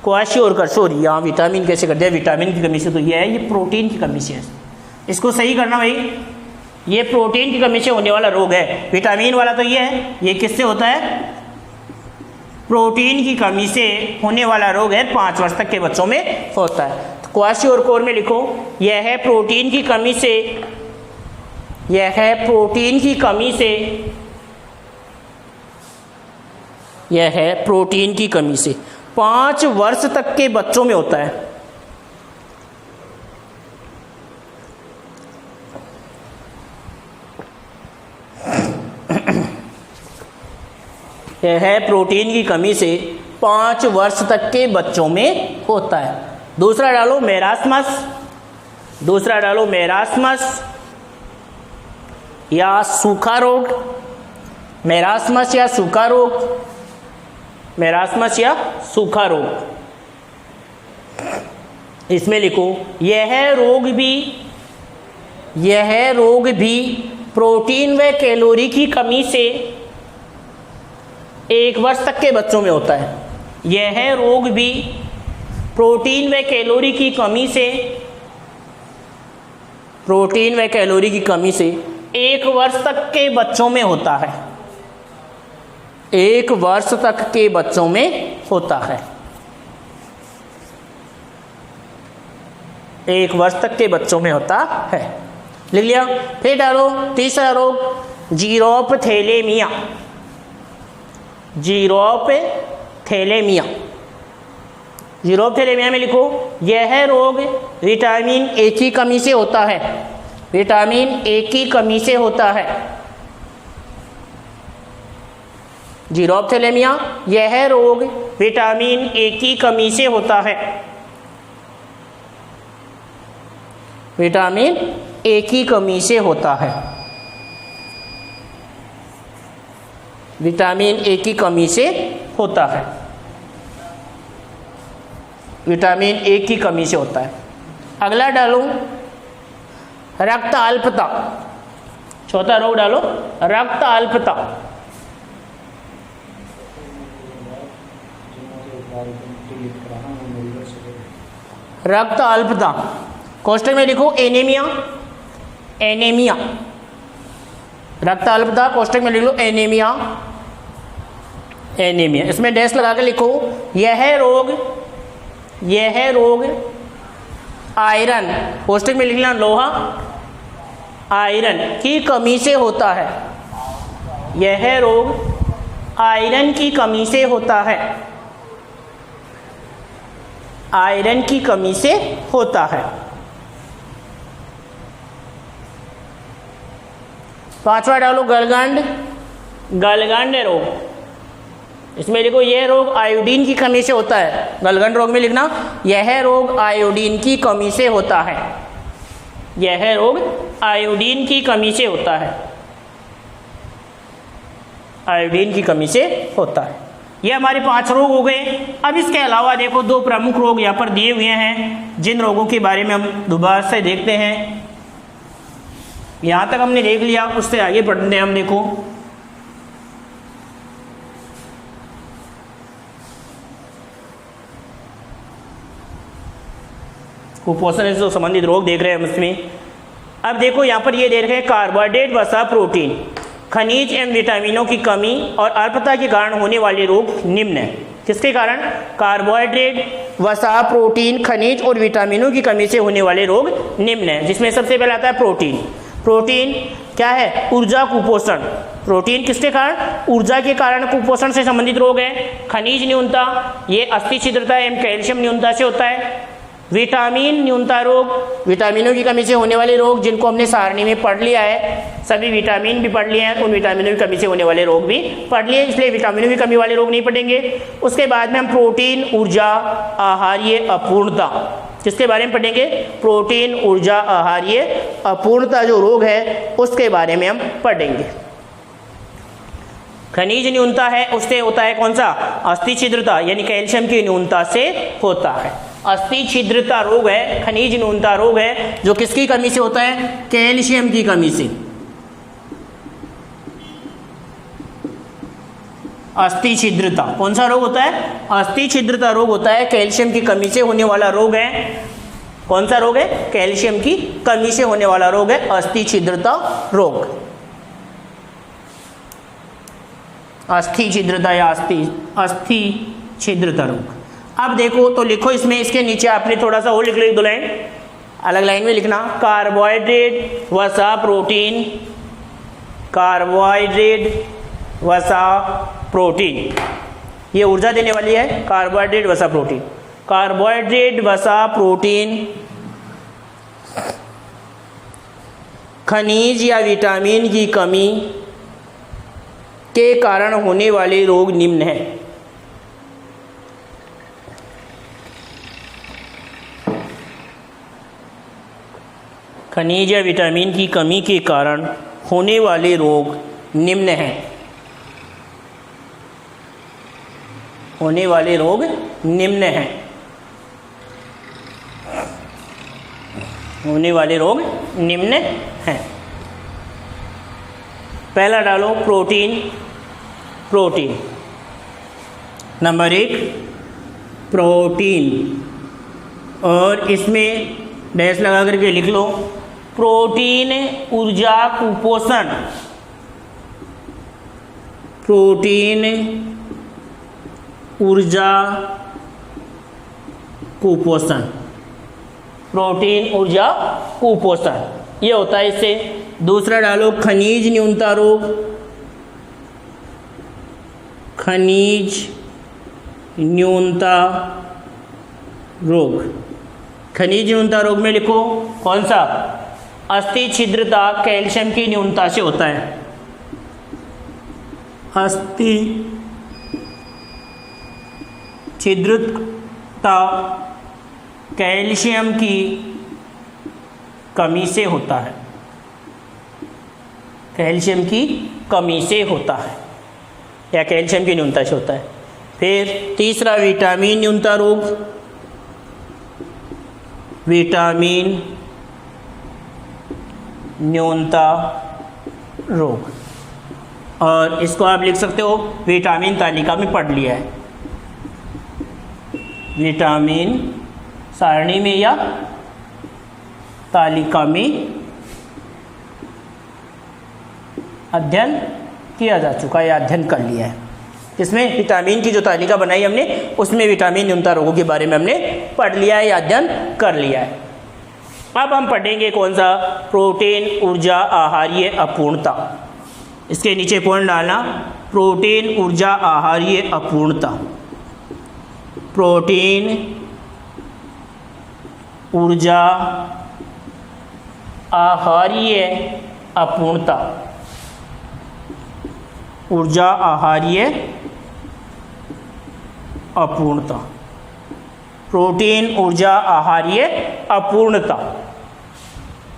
क्वाशियोरकर। सॉरी यहाँ विटामिन कैसे कर दिया? विटामिन की कमी से। तो यह है, ये प्रोटीन की कमी से है। इसको सही करना भाई, ये प्रोटीन की कमी से होने वाला रोग है। विटामिन वाला तो ये है, ये किससे होता है? प्रोटीन की कमी से होने वाला रोग है, 5 वर्ष तक के बच्चों में होता है। तो क्वाशियोरकर में लिखो यह है प्रोटीन की कमी से, यह है प्रोटीन की कमी से, यह है प्रोटीन की कमी से 5 वर्ष तक के बच्चों में होता है। यह है प्रोटीन की कमी से 5 वर्ष तक के बच्चों में होता है। दूसरा डालो मेरास्मस। दूसरा डालो मेरास्मस या सूखा रोग। मेरास्मस या सूखा रोग, मेरास्मस या सूखा रोग। इसमें लिखो यह रोग भी प्रोटीन व कैलोरी की कमी से 1 वर्ष तक के बच्चों में होता है। यह रोग भी प्रोटीन व कैलोरी की कमी से, प्रोटीन व कैलोरी की कमी से 1 वर्ष तक के बच्चों में होता है। 1 वर्ष तक के बच्चों में होता है। 1 वर्ष तक के बच्चों में होता है। लिख लिया। फिर डालो तीसरा रोग जीरोप्थेलेमिया। जीरोप्थेलेमिया, जीरोप्थेलेमिया में लिखो यह रोग विटामिन ए की कमी से होता है। विटामिन ए की कमी से होता है। जीरोप्थेलेमिया यह रोग विटामिन ए की कमी से होता है। विटामिन ए की कमी से होता है। विटामिन ए की कमी से होता है। विटामिन ए की कमी से होता है। अगला डालो रक्त अल्पता। चौथा रोग डालो रक्त अल्पता। रक्त अल्पता कोष्ठक में लिखो एनीमिया। एनीमिया रक्त अल्पता कोष्ठक में लिख लो एनीमिया। एनीमिया इसमें डैश लगा के लिखो यह रोग आयरन, कोष्ठक में लिखना लोहा, आयरन की कमी से होता है। यह रोग आयरन की कमी से होता है। आयरन की कमी से होता है। पांचवा डालो गलगंड। गलगंड रोग इसमें लिखो यह रोग आयोडीन की कमी से होता है। गलगंड रोग में लिखना यह रोग आयोडीन की कमी से होता है। यह रोग आयोडीन की कमी से होता है। आयोडीन की कमी से होता है। ये हमारे 5 रोग हो गए। अब इसके अलावा देखो 2 प्रमुख रोग यहाँ पर दिए हुए हैं, जिन रोगों के बारे में हम दोबारा से देखते हैं। यहाँ तक हमने देख लिया, उससे आगे बढ़ते हैं हम। देखो कुपोषण से संबंधित रोग देख रहे हैं हम इसमें। अब देखो यहाँ पर ये देख रहे हैं कार्बोहाइड्रेट, वसा, प्रोटीन, खनिज एवं विटामिनों की कमी और अल्पता के कारण होने वाले रोग निम्न है। किसके कारण? कार्बोहाइड्रेट, वसा, प्रोटीन, खनिज और विटामिनों की कमी से होने वाले रोग निम्न है। जिसमें सबसे पहले आता है प्रोटीन। प्रोटीन क्या है? ऊर्जा कुपोषण। प्रोटीन किसके कारण? ऊर्जा के कारण कुपोषण से संबंधित रोग है। खनिज न्यूनता, ये अस्थि छिद्रता एवं कैल्शियम न्यूनता से होता है। विटामिन न्यूनता रोग, विटामिनों की कमी से होने वाले रोग, जिनको हमने सारणी में पढ़ लिया है। सभी विटामिन भी पढ़ लिए हैं, उन विटामिनों की कमी से होने वाले रोग भी पढ़ लिए, इसलिए विटामिनों की कमी वाले रोग नहीं पढ़ेंगे। उसके बाद में हम प्रोटीन, ऊर्जा, आहार्य अपूर्णता, किसके बारे में पढ़ेंगे? प्रोटीन, ऊर्जा, आहार्य अपूर्णता जो रोग है उसके बारे में हम पढ़ेंगे। खनिज न्यूनता है, उससे होता है कौन सा? अस्थि छिद्रता, यानी कैल्शियम की न्यूनता से होता है। अस्थि छिद्रता रोग है, खनिज न्यूनता रोग है, जो किसकी कमी से होता है? कैल्शियम की कमी से। अस्थि छिद्रता कौन सा रोग होता है? अस्थि छिद्रता रोग होता है, कैल्शियम की कमी से होने वाला रोग है। कौन सा रोग है? कैल्शियम की कमी से होने वाला रोग है अस्थि छिद्रता रोग। अस्थि छिद्रता या अस्थि छिद्रता रोग। अब देखो तो लिखो इसमें, इसके नीचे आपने थोड़ा सा और लिख लो, 2 लाइन अलग लाइन में लिखना। कार्बोहाइड्रेट, वसा, प्रोटीन, कार्बोहाइड्रेट, वसा, प्रोटीन, ये ऊर्जा देने वाली है। कार्बोहाइड्रेट, वसा, प्रोटीन, कार्बोहाइड्रेट, वसा, प्रोटीन, खनिज या विटामिन की कमी के कारण होने वाले रोग निम्न हैं। खनिज या विटामिन की कमी के कारण होने वाले रोग निम्न हैं। होने वाले रोग निम्न हैं। होने वाले रोग निम्न हैं। पहला डालो प्रोटीन। प्रोटीन नंबर 1 प्रोटीन, और इसमें डैश लगा करके लिख लो प्रोटीन ऊर्जा कुपोषण। प्रोटीन ऊर्जा कुपोषण। प्रोटीन ऊर्जा कुपोषण ये होता है इससे। दूसरा डालो खनिज न्यूनता रोग। खनिज न्यूनता रोग। खनिज न्यूनता रोग में लिखो कौन सा? अस्थि छिद्रता कैल्शियम की न्यूनता से होता है। अस्थि छिद्रता कैल्शियम की कमी से होता है। कैल्शियम की कमी से होता है या कैल्शियम की न्यूनता से होता है। फिर तीसरा विटामिन न्यूनता रोग। विटामिन न्यूनता रोग, और इसको आप लिख सकते हो विटामिन तालिका में पढ़ लिया है, विटामिन सारणी में या तालिका में अध्ययन किया जा चुका है या अध्ययन कर लिया है। इसमें विटामिन की जो तालिका बनाई हमने उसमें विटामिन न्यूनता रोगों के बारे में हमने पढ़ लिया है या अध्ययन कर लिया है। अब हम पढ़ेंगे कौन सा, प्रोटीन ऊर्जा आहारीय अपूर्णता। इसके नीचे पॉइंट डालना, प्रोटीन ऊर्जा आहारीय अपूर्णता, प्रोटीन ऊर्जा आहारीय अपूर्णता, ऊर्जा आहारीय अपूर्णता, प्रोटीन ऊर्जा आहारीय अपूर्णता।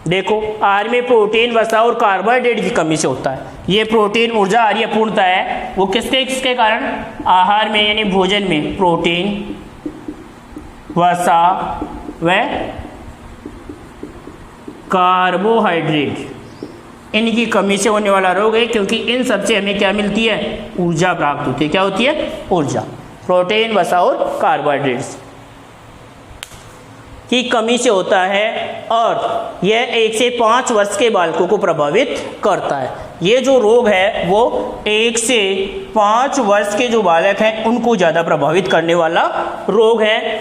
देखो आहार में प्रोटीन, वसा और कार्बोहाइड्रेट की कमी से होता है। ये प्रोटीन ऊर्जा आहारीय अपूर्णता है वो किसके कारण, आहार में यानी भोजन में प्रोटीन, वसा व कार्बोहाइड्रेट इनकी कमी से होने वाला रोग है, क्योंकि इन सब से हमें क्या मिलती है, ऊर्जा प्राप्त होती है। क्या होती है, ऊर्जा, प्रोटीन, वसा और कार्बोहाइड्रेट्स की कमी से होता है, और यह 1 से 5 वर्ष के बालकों को प्रभावित करता है। ये जो रोग है वो 1 से 5 वर्ष के जो बालक हैं उनको ज़्यादा प्रभावित करने वाला रोग है।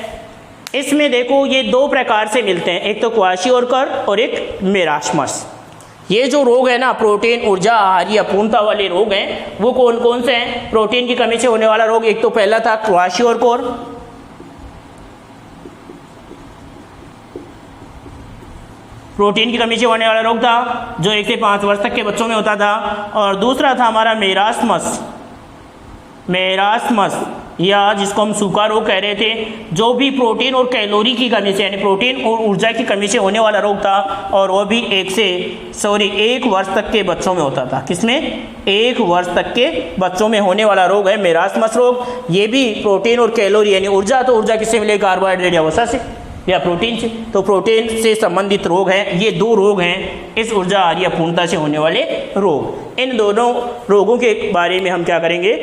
इसमें देखो ये 2 प्रकार से मिलते हैं, एक तो क्वाशियोरकर और एक मेरास्मस। ये जो रोग है ना, प्रोटीन ऊर्जा आहारीय अपूर्णता वाले रोग हैं, वो कौन कौन से हैं, प्रोटीन की कमी से होने वाला रोग, एक तो पहला था क्वाशियोरकर, प्रोटीन की कमी से होने वाला रोग था जो 1 से 5 वर्ष तक के बच्चों में होता था, और दूसरा था हमारा मेरास्मस या जिसको हम सूखा रोग कह रहे थे, जो भी प्रोटीन और कैलोरी की कमी से यानी प्रोटीन और ऊर्जा की कमी से होने वाला रोग था, और वो भी 1 वर्ष तक के बच्चों में होता था। किसमें, 1 वर्ष तक के बच्चों में होने वाला रोग है मेरास्मस रोग। ये भी प्रोटीन और कैलोरी यानी ऊर्जा, तो ऊर्जा किससे मिलेगी, कार्बोहाइड्रेट या वसा से या प्रोटीन से, तो प्रोटीन से संबंधित रोग हैं। ये 2 रोग हैं इस ऊर्जा आहारीय अपूर्णता से होने वाले रोग। इन दोनों रोगों के बारे में हम क्या करेंगे,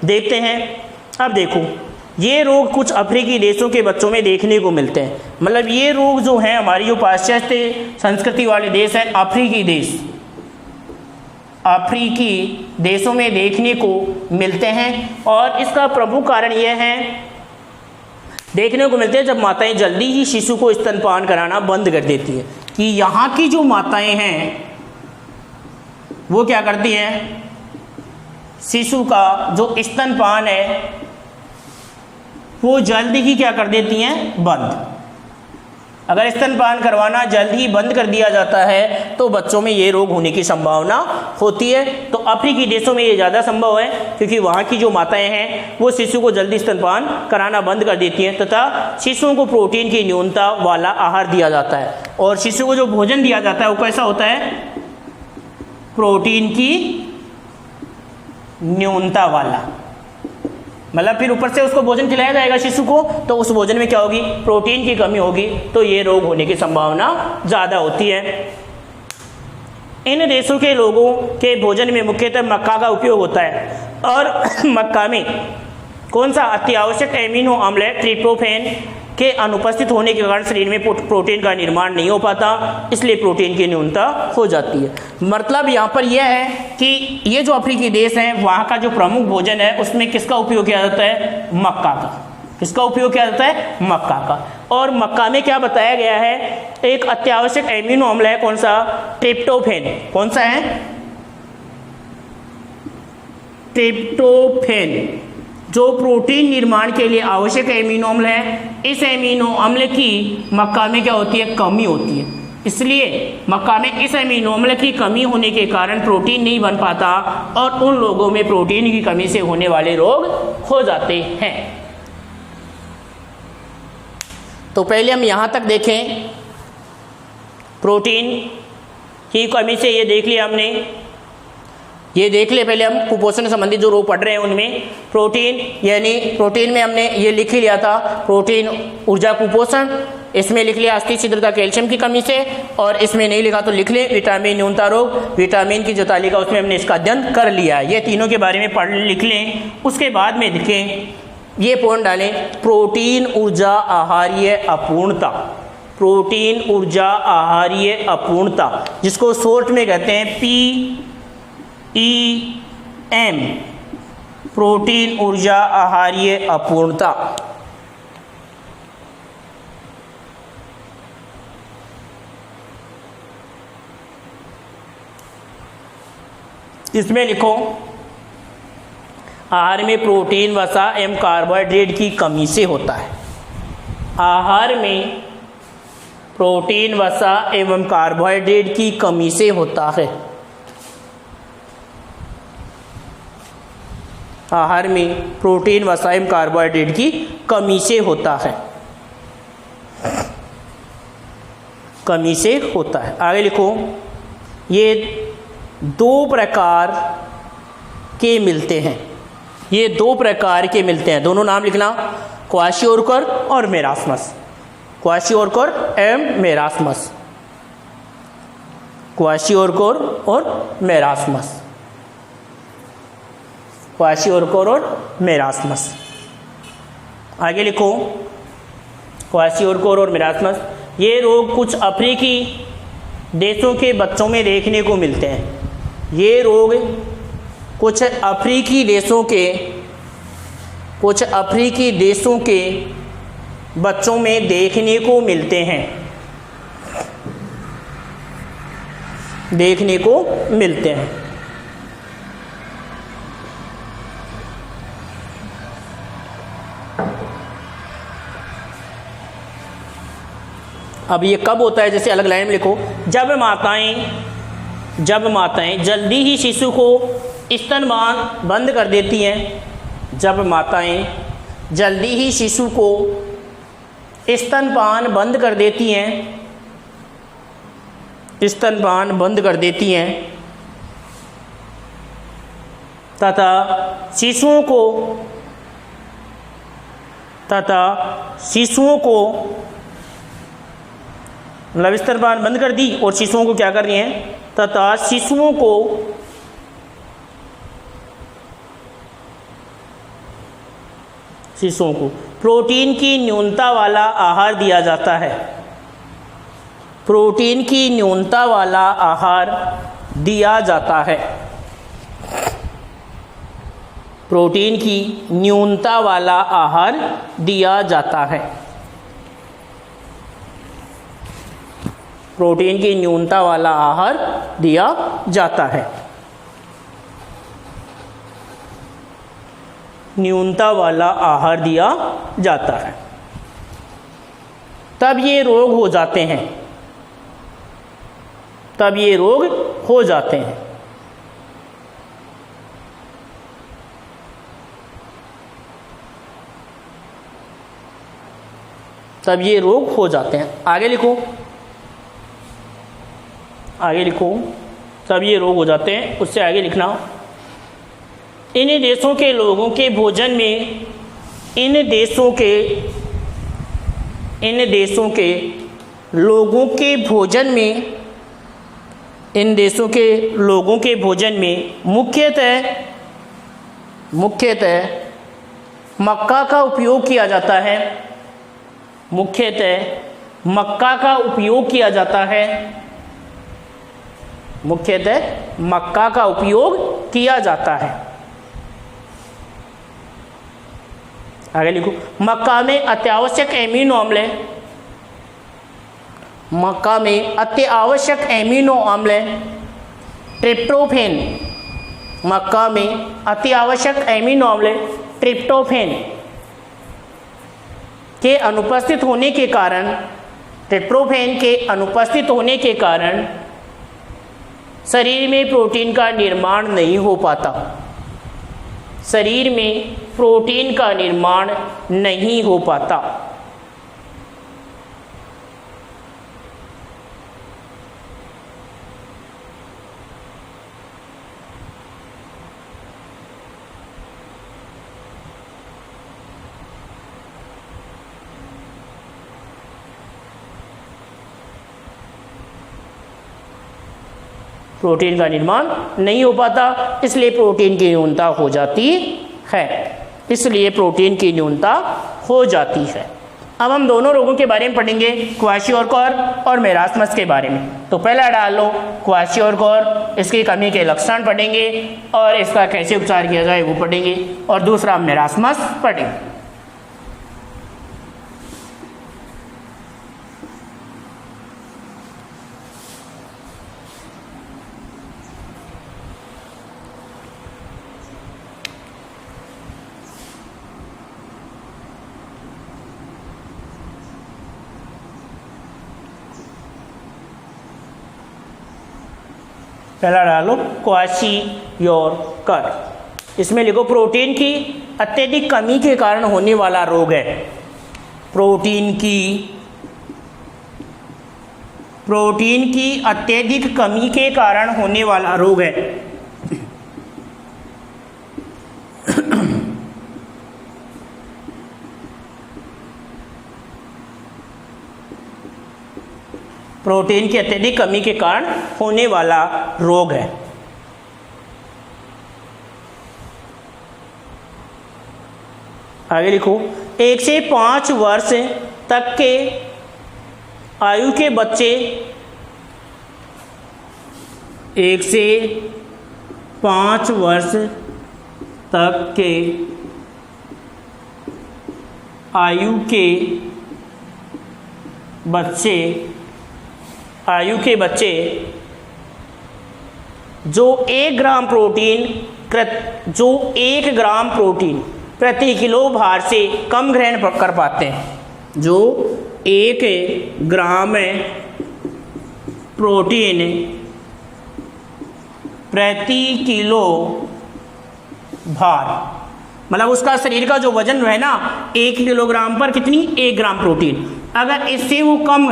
देखते हैं। अब देखो ये रोग कुछ अफ्रीकी देशों के बच्चों में देखने को मिलते हैं। मतलब ये रोग जो है हमारी जो पाश्चात्य संस्कृति वाले देश हैं, अफ्रीकी देशों में देखने को मिलते हैं, और इसका प्रमुख कारण यह है, देखने को मिलते हैं जब माताएं जल्दी ही शिशु को स्तनपान कराना बंद कर देती है, कि यहाँ की जो माताएं हैं वो क्या करती हैं, शिशु का जो स्तनपान है वो जल्दी ही क्या कर देती हैं, बंद। अगर स्तनपान करवाना जल्द ही बंद कर दिया जाता है तो बच्चों में ये रोग होने की संभावना होती है। तो अफ्रीकी देशों में ये ज़्यादा संभव है, क्योंकि वहाँ की जो माताएं हैं वो शिशु को जल्दी स्तनपान कराना बंद कर देती हैं, तथा शिशुओं को प्रोटीन की न्यूनता वाला आहार दिया जाता है। और शिशु को जो भोजन दिया जाता है वो कैसा होता है, प्रोटीन की न्यूनता वाला। मतलब फिर ऊपर से उसको भोजन खिलाया जाएगा शिशु को, तो उस भोजन में क्या होगी, प्रोटीन की कमी होगी, तो ये रोग होने की संभावना ज़्यादा होती है। इन देशों के लोगों के भोजन में मुख्यतः मक्का का उपयोग होता है, और मक्का में कौन सा अत्यावश्यक एमिनो अम्ल है, ट्रिप्टोफैन के अनुपस्थित होने के कारण शरीर में प्रोटीन का निर्माण नहीं हो पाता, इसलिए प्रोटीन की न्यूनता हो जाती है। मतलब यहाँ पर यह है कि ये जो अफ्रीकी देश हैं वहाँ का जो प्रमुख भोजन है उसमें किसका उपयोग किया जाता है, मक्का का। किसका उपयोग किया जाता है, मक्का का। और मक्का में क्या बताया गया है, एक अत्यावश्यक एमिनो अम्ल है, कौन सा, ट्रिप्टोफैन। कौन सा है, ट्रिप्टोफैन, जो प्रोटीन निर्माण के लिए आवश्यक एमिनो अम्ल है। इस एमिनो अम्ल की मक्का में क्या होती है, कमी होती है। इसलिए मक्का में इस एमिनो अम्ल की कमी होने के कारण प्रोटीन नहीं बन पाता, और उन लोगों में प्रोटीन की कमी से होने वाले रोग हो जाते हैं। तो पहले हम यहाँ तक देखें, प्रोटीन की कमी से ये देख लिया हमने, ये देख ले। पहले हम कुपोषण संबंधी जो रोग पढ़ रहे हैं उनमें प्रोटीन, यानी प्रोटीन में हमने ये लिख ही लिया था, प्रोटीन ऊर्जा कुपोषण, इसमें लिख लिया अस्थि छिद्रता कैल्शियम की कमी से, और इसमें नहीं लिखा तो लिख ले विटामिन न्यूनता रोग, विटामिन की जो तालिका उसमें हमने इसका अध्ययन कर लिया है। ये तीनों के बारे में पढ़ लिख लें। उसके बाद में लिखें, ये पॉइंट डालें, प्रोटीन ऊर्जा आहारीय अपूर्णता, प्रोटीन ऊर्जा आहारीय अपूर्णता, जिसको शॉर्ट में कहते हैं PEM, प्रोटीन ऊर्जा आहारीय अपूर्णता। इसमें लिखो, आहार में प्रोटीन, वसा एवं कार्बोहाइड्रेट की कमी से होता है। आहार में प्रोटीन, वसा एवं कार्बोहाइड्रेट की कमी से होता है। आहार में प्रोटीन, वसा एवं कार्बोहाइड्रेट की कमी से होता है, कमी से होता है। आगे लिखो, ये दो प्रकार के मिलते हैं, ये दो प्रकार के मिलते हैं, दोनों नाम लिखना, क्वाशियोरकर और मेरास्मस, क्वाशियोरकर एवं मेरास्मस, क्वाशियोरकर और मेरास्मस, क्वाशियोरकर और मेरास्मस। आगे लिखो, क्वाशियोरकर और मेरास्मस, ये रोग कुछ अफ्रीकी देशों के बच्चों में देखने को मिलते हैं। ये रोग कुछ अफ्रीकी देशों के बच्चों में देखने को मिलते हैं, देखने को मिलते हैं। अब ये कब होता है, जैसे अलग लाइन में लिखो, जब माताएं जल्दी ही शिशु को स्तनपान बंद कर देती हैं, जब माताएं जल्दी ही शिशु को स्तनपान बंद कर देती हैं, स्तनपान बंद कर देती हैं, तथा शिशुओं को मतलब स्तनपान बंद कर दी और शिशुओं को क्या कर रही हैं, तथा शिशुओं को प्रोटीन की न्यूनता वाला आहार दिया जाता है, प्रोटीन की न्यूनता वाला आहार दिया जाता है, प्रोटीन की न्यूनता वाला आहार दिया जाता है, प्रोटीन की न्यूनता वाला आहार दिया जाता है, न्यूनता वाला आहार दिया जाता है। तब ये रोग हो जाते हैं, तब ये रोग हो जाते हैं। तब ये रोग हो जाते हैं। आगे लिखो, आगे लिखो, तब ये रोग हो जाते हैं। उससे आगे लिखना, इन देशों के लोगों के भोजन में, इन देशों के लोगों के भोजन में, इन देशों के लोगों के भोजन में मुख्यतः मक्का का उपयोग किया जाता है, मुख्यतः मक्का का उपयोग किया जाता है, मुख्यतः मक्का का उपयोग किया जाता है। आगे लिखो, मक्का में अत्यावश्यक एमिनो अम्ल, मक्का में अत्यावश्यक एमिनो अम्ल ट्रिप्टोफैन, मक्का में अत्यावश्यक एमिनो अम्ल ट्रिप्टोफैन के अनुपस्थित होने के कारण, ट्रिप्टोफैन के अनुपस्थित होने के कारण शरीर में प्रोटीन का निर्माण नहीं हो पाता, शरीर में प्रोटीन का निर्माण नहीं हो पाता। प्रोटीन का निर्माण नहीं हो पाता, इसलिए प्रोटीन की न्यूनता हो जाती है। इसलिए प्रोटीन की न्यूनता हो जाती है। अब हम दोनों रोगों के बारे में पढ़ेंगे, क्वाशियोरकोर और मेरास्मस के बारे में। तो पहला डाल लो क्वाशियोरकोर, इसकी कमी के लक्षण पढ़ेंगे और इसका कैसे उपचार किया जाए वो पढ़ेंगे, और दूसरा मेरास्मस पढ़ेंगे। पहला डालो क्वाशियोरकोर, इसमें लिखो प्रोटीन की अत्यधिक कमी के कारण होने वाला रोग है। प्रोटीन की अत्यधिक कमी के कारण होने वाला रोग है। प्रोटीन की अत्यधिक कमी के कारण होने वाला रोग है। आगे लिखो 1 से 5 वर्ष तक के आयु के बच्चे, 1 से 5 वर्ष तक के आयु के बच्चे जो 1 ग्राम प्रोटीन प्रति किलो भार से कम ग्रहण कर पाते हैं, जो 1 ग्राम प्रोटीन प्रति किलो भार, मतलब उसका शरीर का जो वजन है ना 1 किलोग्राम पर कितनी 1 ग्राम प्रोटीन, अगर इससे वो कम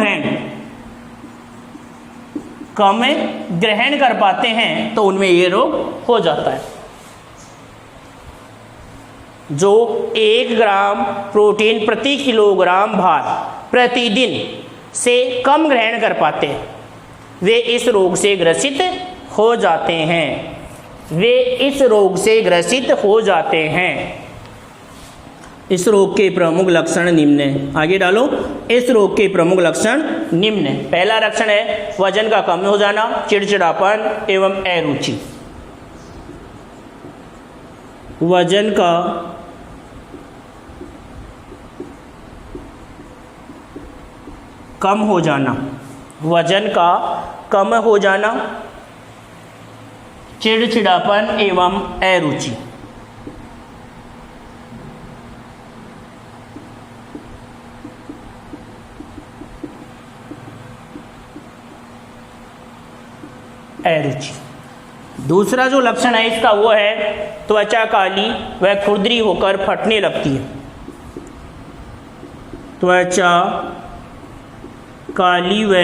ग्रहण कर पाते हैं तो उनमें ये रोग हो जाता है। जो 1 ग्राम प्रोटीन प्रति किलोग्राम भार प्रतिदिन से कम ग्रहण कर पाते हैं, वे इस रोग से ग्रसित हो जाते हैं। इस रोग के प्रमुख लक्षण निम्न हैं। आगे डालो, इस रोग के प्रमुख लक्षण निम्न हैं। पहला लक्षण है वजन का कम हो जाना, चिड़चिड़ापन एवं अरुचि। वजन का कम हो जाना, चिड़चिड़ापन एवं अरुचि। दूसरा जो लक्षण है इसका वो है त्वचा काली व खुरदरी होकर फटने लगती है। त्वचा काली व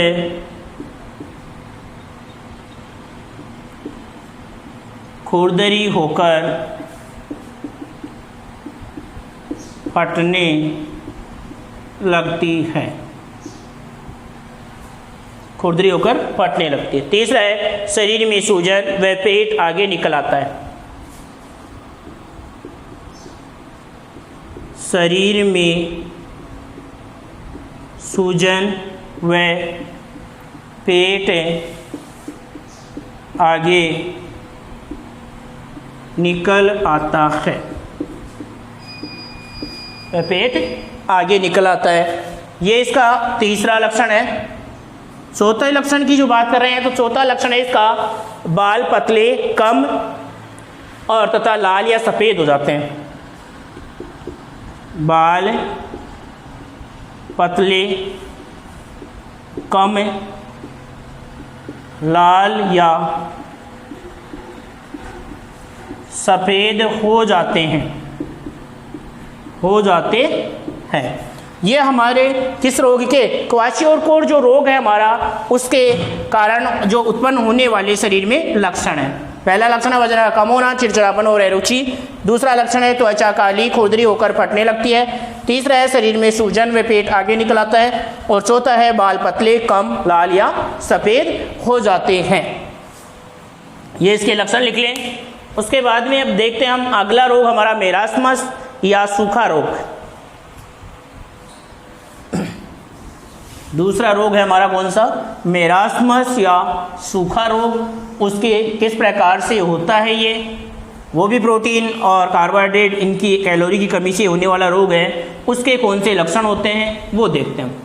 खुरदरी होकर फटने लगती है। खुरदरी होकर फटने लगती है। तीसरा है शरीर में सूजन व पेट आगे निकल आता है। शरीर में सूजन व पेट आगे निकल आता है। पेट आगे निकल आता है, ये इसका तीसरा लक्षण है। चौथे लक्षण की जो बात कर रहे हैं तो चौथा लक्षण है इसका बाल पतले कम और तथा लाल या सफ़ेद हो जाते हैं। बाल पतले कम लाल या सफ़ेद हो जाते हैं। ये हमारे किस रोग के क्वाशियोरकोर जो रोग है हमारा, उसके कारण जो उत्पन्न होने वाले शरीर में लक्षण है। पहला लक्षण है वजन का कम होना, चिड़चिड़ापन और अरुचि। दूसरा लक्षण है त्वचा काली खुरदरी होकर फटने लगती है। तीसरा है शरीर में सूजन व पेट आगे निकल आता है। और चौथा है बाल पतले कम लाल या सफ़ेद हो जाते हैं। ये इसके लक्षण लिख लें। उसके बाद में अब देखते हैं हम अगला रोग हमारा मेरास्मस या सूखा रोग। दूसरा रोग है हमारा कौन सा? मेरास्मस या सूखा रोग। उसके किस प्रकार से होता है ये, वो भी प्रोटीन और कार्बोहाइड्रेट इनकी कैलोरी की कमी से होने वाला रोग है। उसके कौन से लक्षण होते हैं वो देखते हैं।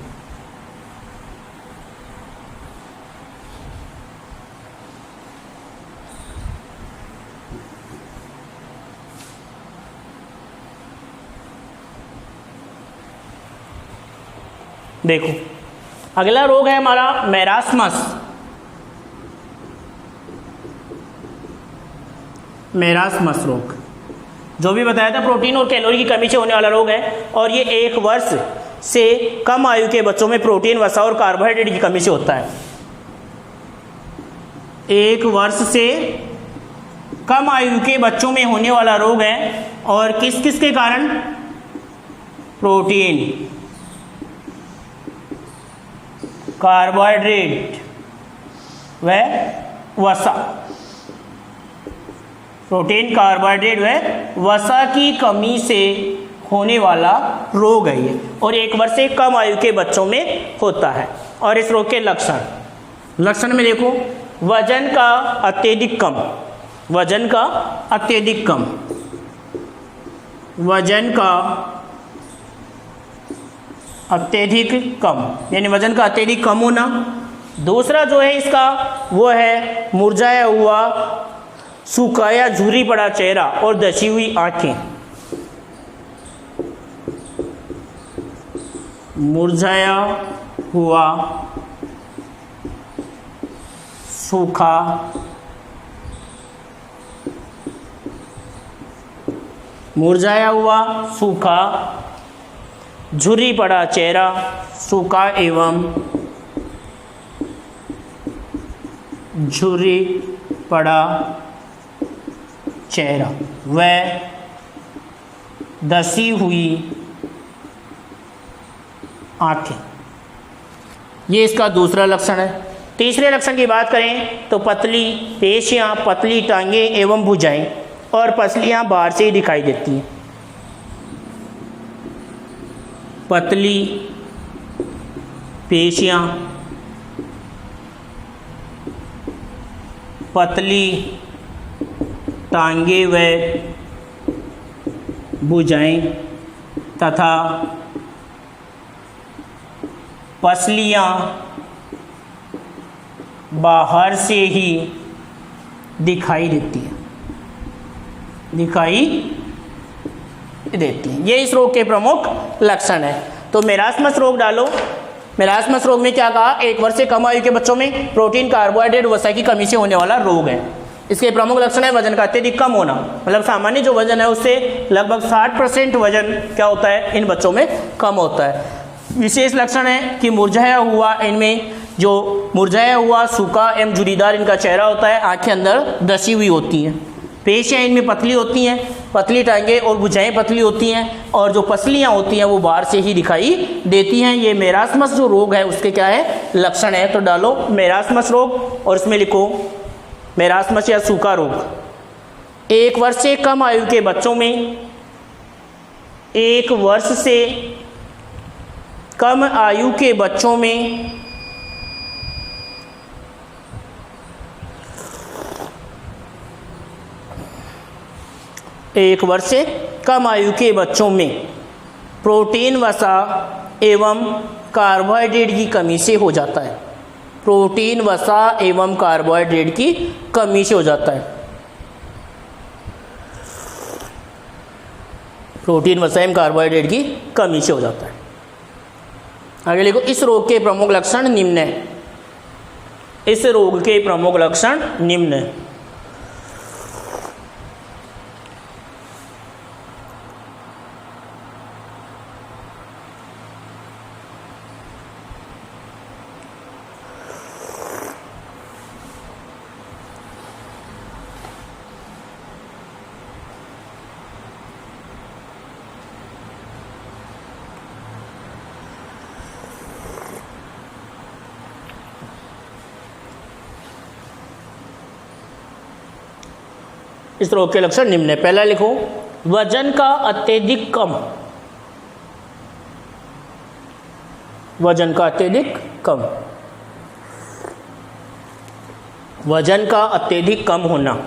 देखो, अगला रोग है हमारा मेरास्मस। मेरास्मस रोग जो भी बताया था प्रोटीन और कैलोरी की कमी से होने वाला रोग है, और ये 1 वर्ष से कम आयु के बच्चों में प्रोटीन, वसा और कार्बोहाइड्रेट की कमी से होता है। 1 वर्ष से कम आयु के बच्चों में होने वाला रोग है, और किस किस के कारण? प्रोटीन, कार्बोहाइड्रेट व वसा। प्रोटीन, कार्बोहाइड्रेट व वसा की कमी से होने वाला रोग है ये, और 1 वर्ष से कम आयु के बच्चों में होता है। और इस रोग के लक्षण में देखो, वजन का अत्यधिक कम, वजन का अत्यधिक कम, वजन का अत्यधिक कम, यानी वजन का अत्यधिक कम होना। दूसरा जो है इसका वो है मुरझाया हुआ, सूखा या झुर्री पड़ा चेहरा और धसी हुई आंखें। मुरझाया हुआ, सूखा, मुरझाया हुआ, सूखा, झुर्री पड़ा चेहरा, सूखा एवं झुर्री पड़ा चेहरा व धसी हुई आंखें, ये इसका दूसरा लक्षण है। तीसरे लक्षण की बात करें तो पतली पेशियां, पतली टांगें एवं भुजाएं और पसलियां बाहर से ही दिखाई देती हैं। पतली पेशियां, पतली टांगे व भुजाएं तथा पसलियां बाहर से ही दिखाई देती हैं, ये इस रोग के प्रमुख लक्षण है। तो मेरास्मस रोग डालो। मेरास्मस रोग में क्या कहा? 1 वर्ष से कम आयु के बच्चों में प्रोटीन, कार्बोहाइड्रेट, वसा की कमी से होने वाला रोग है। इसके प्रमुख लक्षण है वजन का अत्यधिक कम होना, मतलब सामान्य जो वजन है उससे लगभग 60% वजन क्या होता है, इन बच्चों में कम होता है। विशेष लक्षण है कि मुरझाया हुआ, इनमें जो मुरझाया हुआ, सूखा एवं झुर्रीदार इनका चेहरा होता है, आंखें अंदर धसी हुई होती हैं, पेशियां इनमें पतली होती हैं, पतली टांगें और भुजाएं पतली होती हैं, और जो पसलियां होती हैं वो बाहर से ही दिखाई देती हैं। ये मेरास्मस जो रोग है उसके क्या है? लक्षण है। तो डालो मेरास्मस रोग और इसमें लिखो मेरास्मस या सूखा रोग। 1 वर्ष से कम आयु के बच्चों में, 1 वर्ष से कम आयु के बच्चों में 1 वर्ष से कम आयु के बच्चों में प्रोटीन, वसा एवं कार्बोहाइड्रेट की कमी से हो जाता है। प्रोटीन, वसा एवं कार्बोहाइड्रेट की कमी से हो जाता है। प्रोटीन, वसा एवं कार्बोहाइड्रेट की कमी से हो जाता है। आगे लिखो, इस रोग के प्रमुख लक्षण निम्न है। इस रोग के प्रमुख लक्षण निम्न है। इस रोग के लक्षण निम्न है। पहला लिखो, वजन का अत्यधिक कम। वजन का अत्यधिक कम, वजन का अत्यधिक कम होना,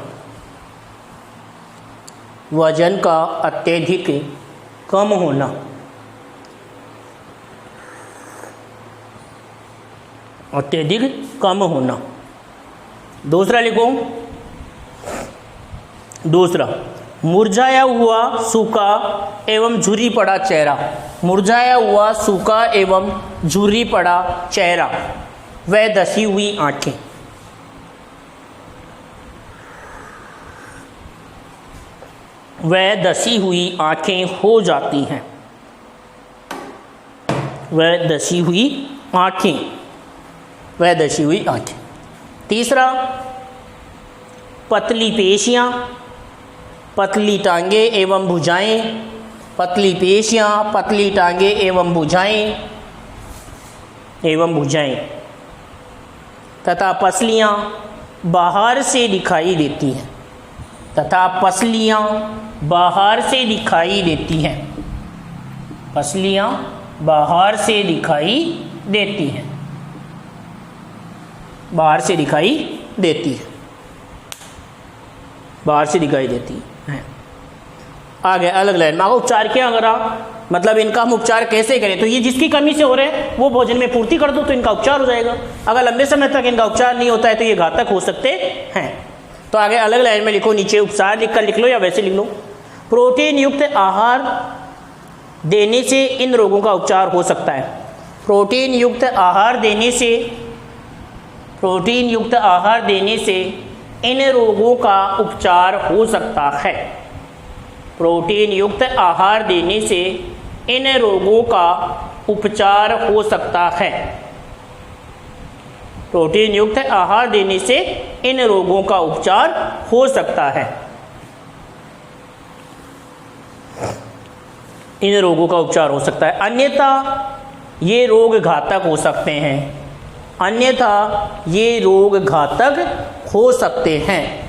वजन का अत्यधिक कम होना, अत्यधिक कम होना। दूसरा लिखो, दूसरा, मुरझाया हुआ, सूखा एवं झुर्री पड़ा चेहरा। मुरझाया हुआ, सूखा एवं झुर्री पड़ा चेहरा व धसी हुई आंखें। वह धसी हुई आंखें हो जाती हैं। वह धसी हुई आंखें, वह धसी हुई आंखें। तीसरा, पतली पेशियाँ, पतली टांगे एवं भुजाएं। पतली पेशियाँ, पतली टांगे एवं भुजाएं, एवं भुजाएं तथा पसलियाँ बाहर से दिखाई देती हैं। तथा पसलियाँ बाहर से दिखाई देती हैं। पसलियाँ बाहर से दिखाई देती हैं। बाहर से दिखाई देती है, बाहर से दिखाई देती है। आगे अलग लाइन में उपचार क्या करा, मतलब इनका हम उपचार कैसे करें। तो ये जिसकी कमी से हो रहे हैं वो भोजन में पूर्ति कर दो तो इनका उपचार हो जाएगा। अगर लंबे समय तक इनका उपचार नहीं होता है तो ये घातक हो सकते हैं। तो आगे अलग लाइन में लिखो, नीचे उपचार लिखकर लिख लो या वैसे लिख लो। प्रोटीन युक्त आहार देने से इन रोगों का उपचार हो सकता है। प्रोटीन युक्त आहार देने से, प्रोटीन युक्त आहार देने से इन रोगों का उपचार हो सकता है। प्रोटीन युक्त आहार देने से इन रोगों का उपचार हो सकता है। प्रोटीन युक्त आहार देने से इन रोगों का उपचार हो सकता है। इन रोगों का उपचार हो सकता है, अन्यथा ये रोग घातक हो सकते हैं। अन्यथा ये रोग घातक हो सकते हैं।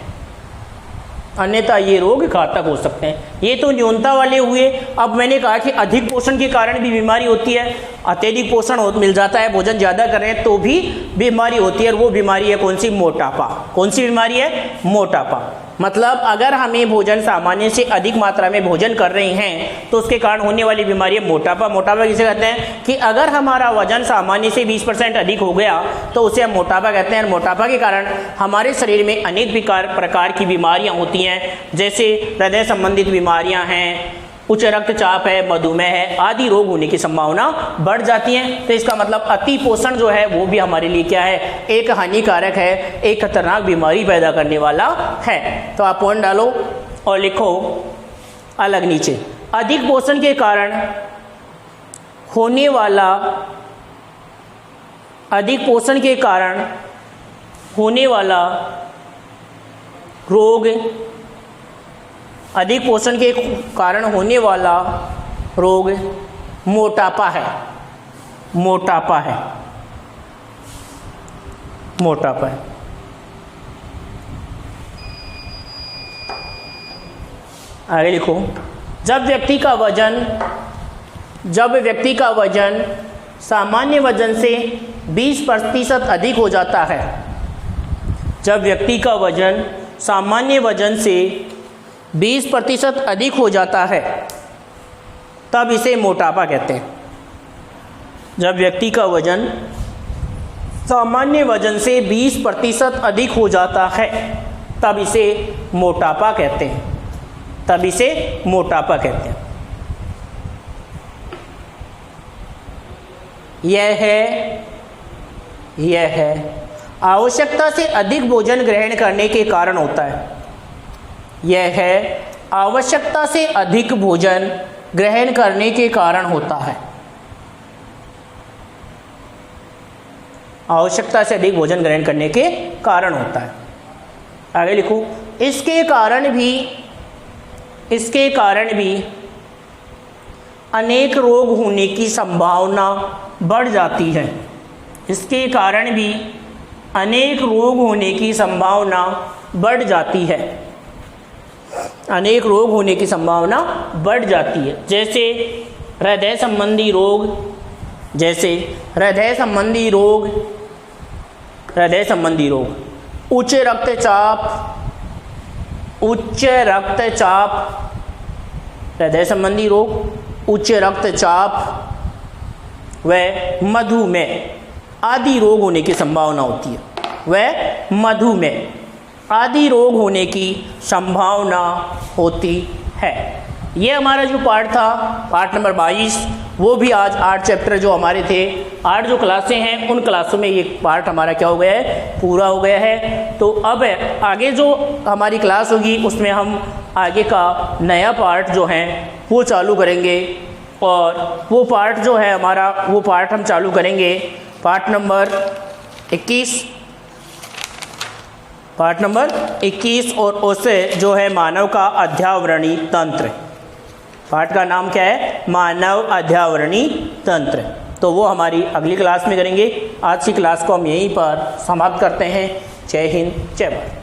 अन्यथा ये रोग घातक हो सकते हैं। ये तो न्यूनता वाले हुए। अब मैंने कहा कि अधिक पोषण के कारण भी बीमारी होती है। अत्यधिक पोषण मिल जाता है, भोजन ज़्यादा कर रहे हैं तो भी बीमारी होती है। और वो बीमारी है कौन सी? मोटापा। कौन सी बीमारी है? मोटापा। मतलब अगर हमें भोजन सामान्य से अधिक मात्रा में भोजन कर रहे हैं तो उसके कारण होने वाली बीमारी है मोटापा। मोटापा किसे कहते हैं? कि अगर हमारा वजन सामान्य से 20% अधिक हो गया तो उसे हम मोटापा कहते हैं। मोटापा के कारण हमारे शरीर में अनेक प्रकार की बीमारियां होती हैं, जैसे हृदय संबंधित बीमारियां हैं, उच्च रक्तचाप है, मधुमेह है, आदि रोग होने की संभावना बढ़ जाती है। तो इसका मतलब अति पोषण जो है वो भी हमारे लिए क्या है? एक हानिकारक है, एक खतरनाक बीमारी पैदा करने वाला है। तो आप पॉइंट डालो और लिखो अलग नीचे, अधिक पोषण के कारण होने वाला, अधिक पोषण के कारण होने वाला रोग, अधिक पोषण के कारण होने वाला रोग मोटापा है। मोटापा है, मोटापा है। आगे लिखो, जब व्यक्ति का वजन सामान्य वजन से 20% अधिक हो जाता है, जब व्यक्ति का वजन सामान्य वजन से 20% अधिक हो जाता है तब इसे मोटापा कहते हैं। जब व्यक्ति का वजन सामान्य वजन से 20% अधिक हो जाता है तब इसे मोटापा कहते हैं। तब इसे मोटापा कहते हैं। यह है आवश्यकता से अधिक भोजन ग्रहण करने के कारण होता है। यह है आवश्यकता से अधिक भोजन ग्रहण करने के कारण होता है। आवश्यकता से अधिक भोजन ग्रहण करने के कारण होता है। आगे लिखो, इसके कारण भी अनेक रोग होने की संभावना बढ़ जाती है। इसके कारण भी अनेक रोग होने की संभावना बढ़ जाती है। अनेक रोग होने की संभावना बढ़ जाती है। जैसे हृदय संबंधी रोग, हृदय संबंधी रोग, उच्च रक्तचाप, हृदय संबंधी रोग, उच्च रक्तचाप व मधुमेह आदि रोग होने की संभावना होती है। आदि रोग होने की संभावना होती है। ये हमारा जो पार्ट था, पार्ट नंबर 22, वो भी आज 8 चैप्टर जो हमारे थे, 8 जो क्लासें हैं, उन क्लासों में ये पार्ट हमारा क्या हो गया है, पूरा हो गया है। तो अब आगे जो हमारी क्लास होगी उसमें हम आगे का नया पार्ट जो है वो चालू करेंगे, और वो पार्ट जो है हमारा, वो पार्ट हम चालू करेंगे पार्ट नंबर 21 और उससे जो है मानव का अध्यावरणीय तंत्र। पाठ का नाम क्या है, मानव अध्यावरणीय तंत्र। तो वो हमारी अगली क्लास में करेंगे। आज की क्लास को हम यहीं पर समाप्त करते हैं। जय हिंद, जय भारत।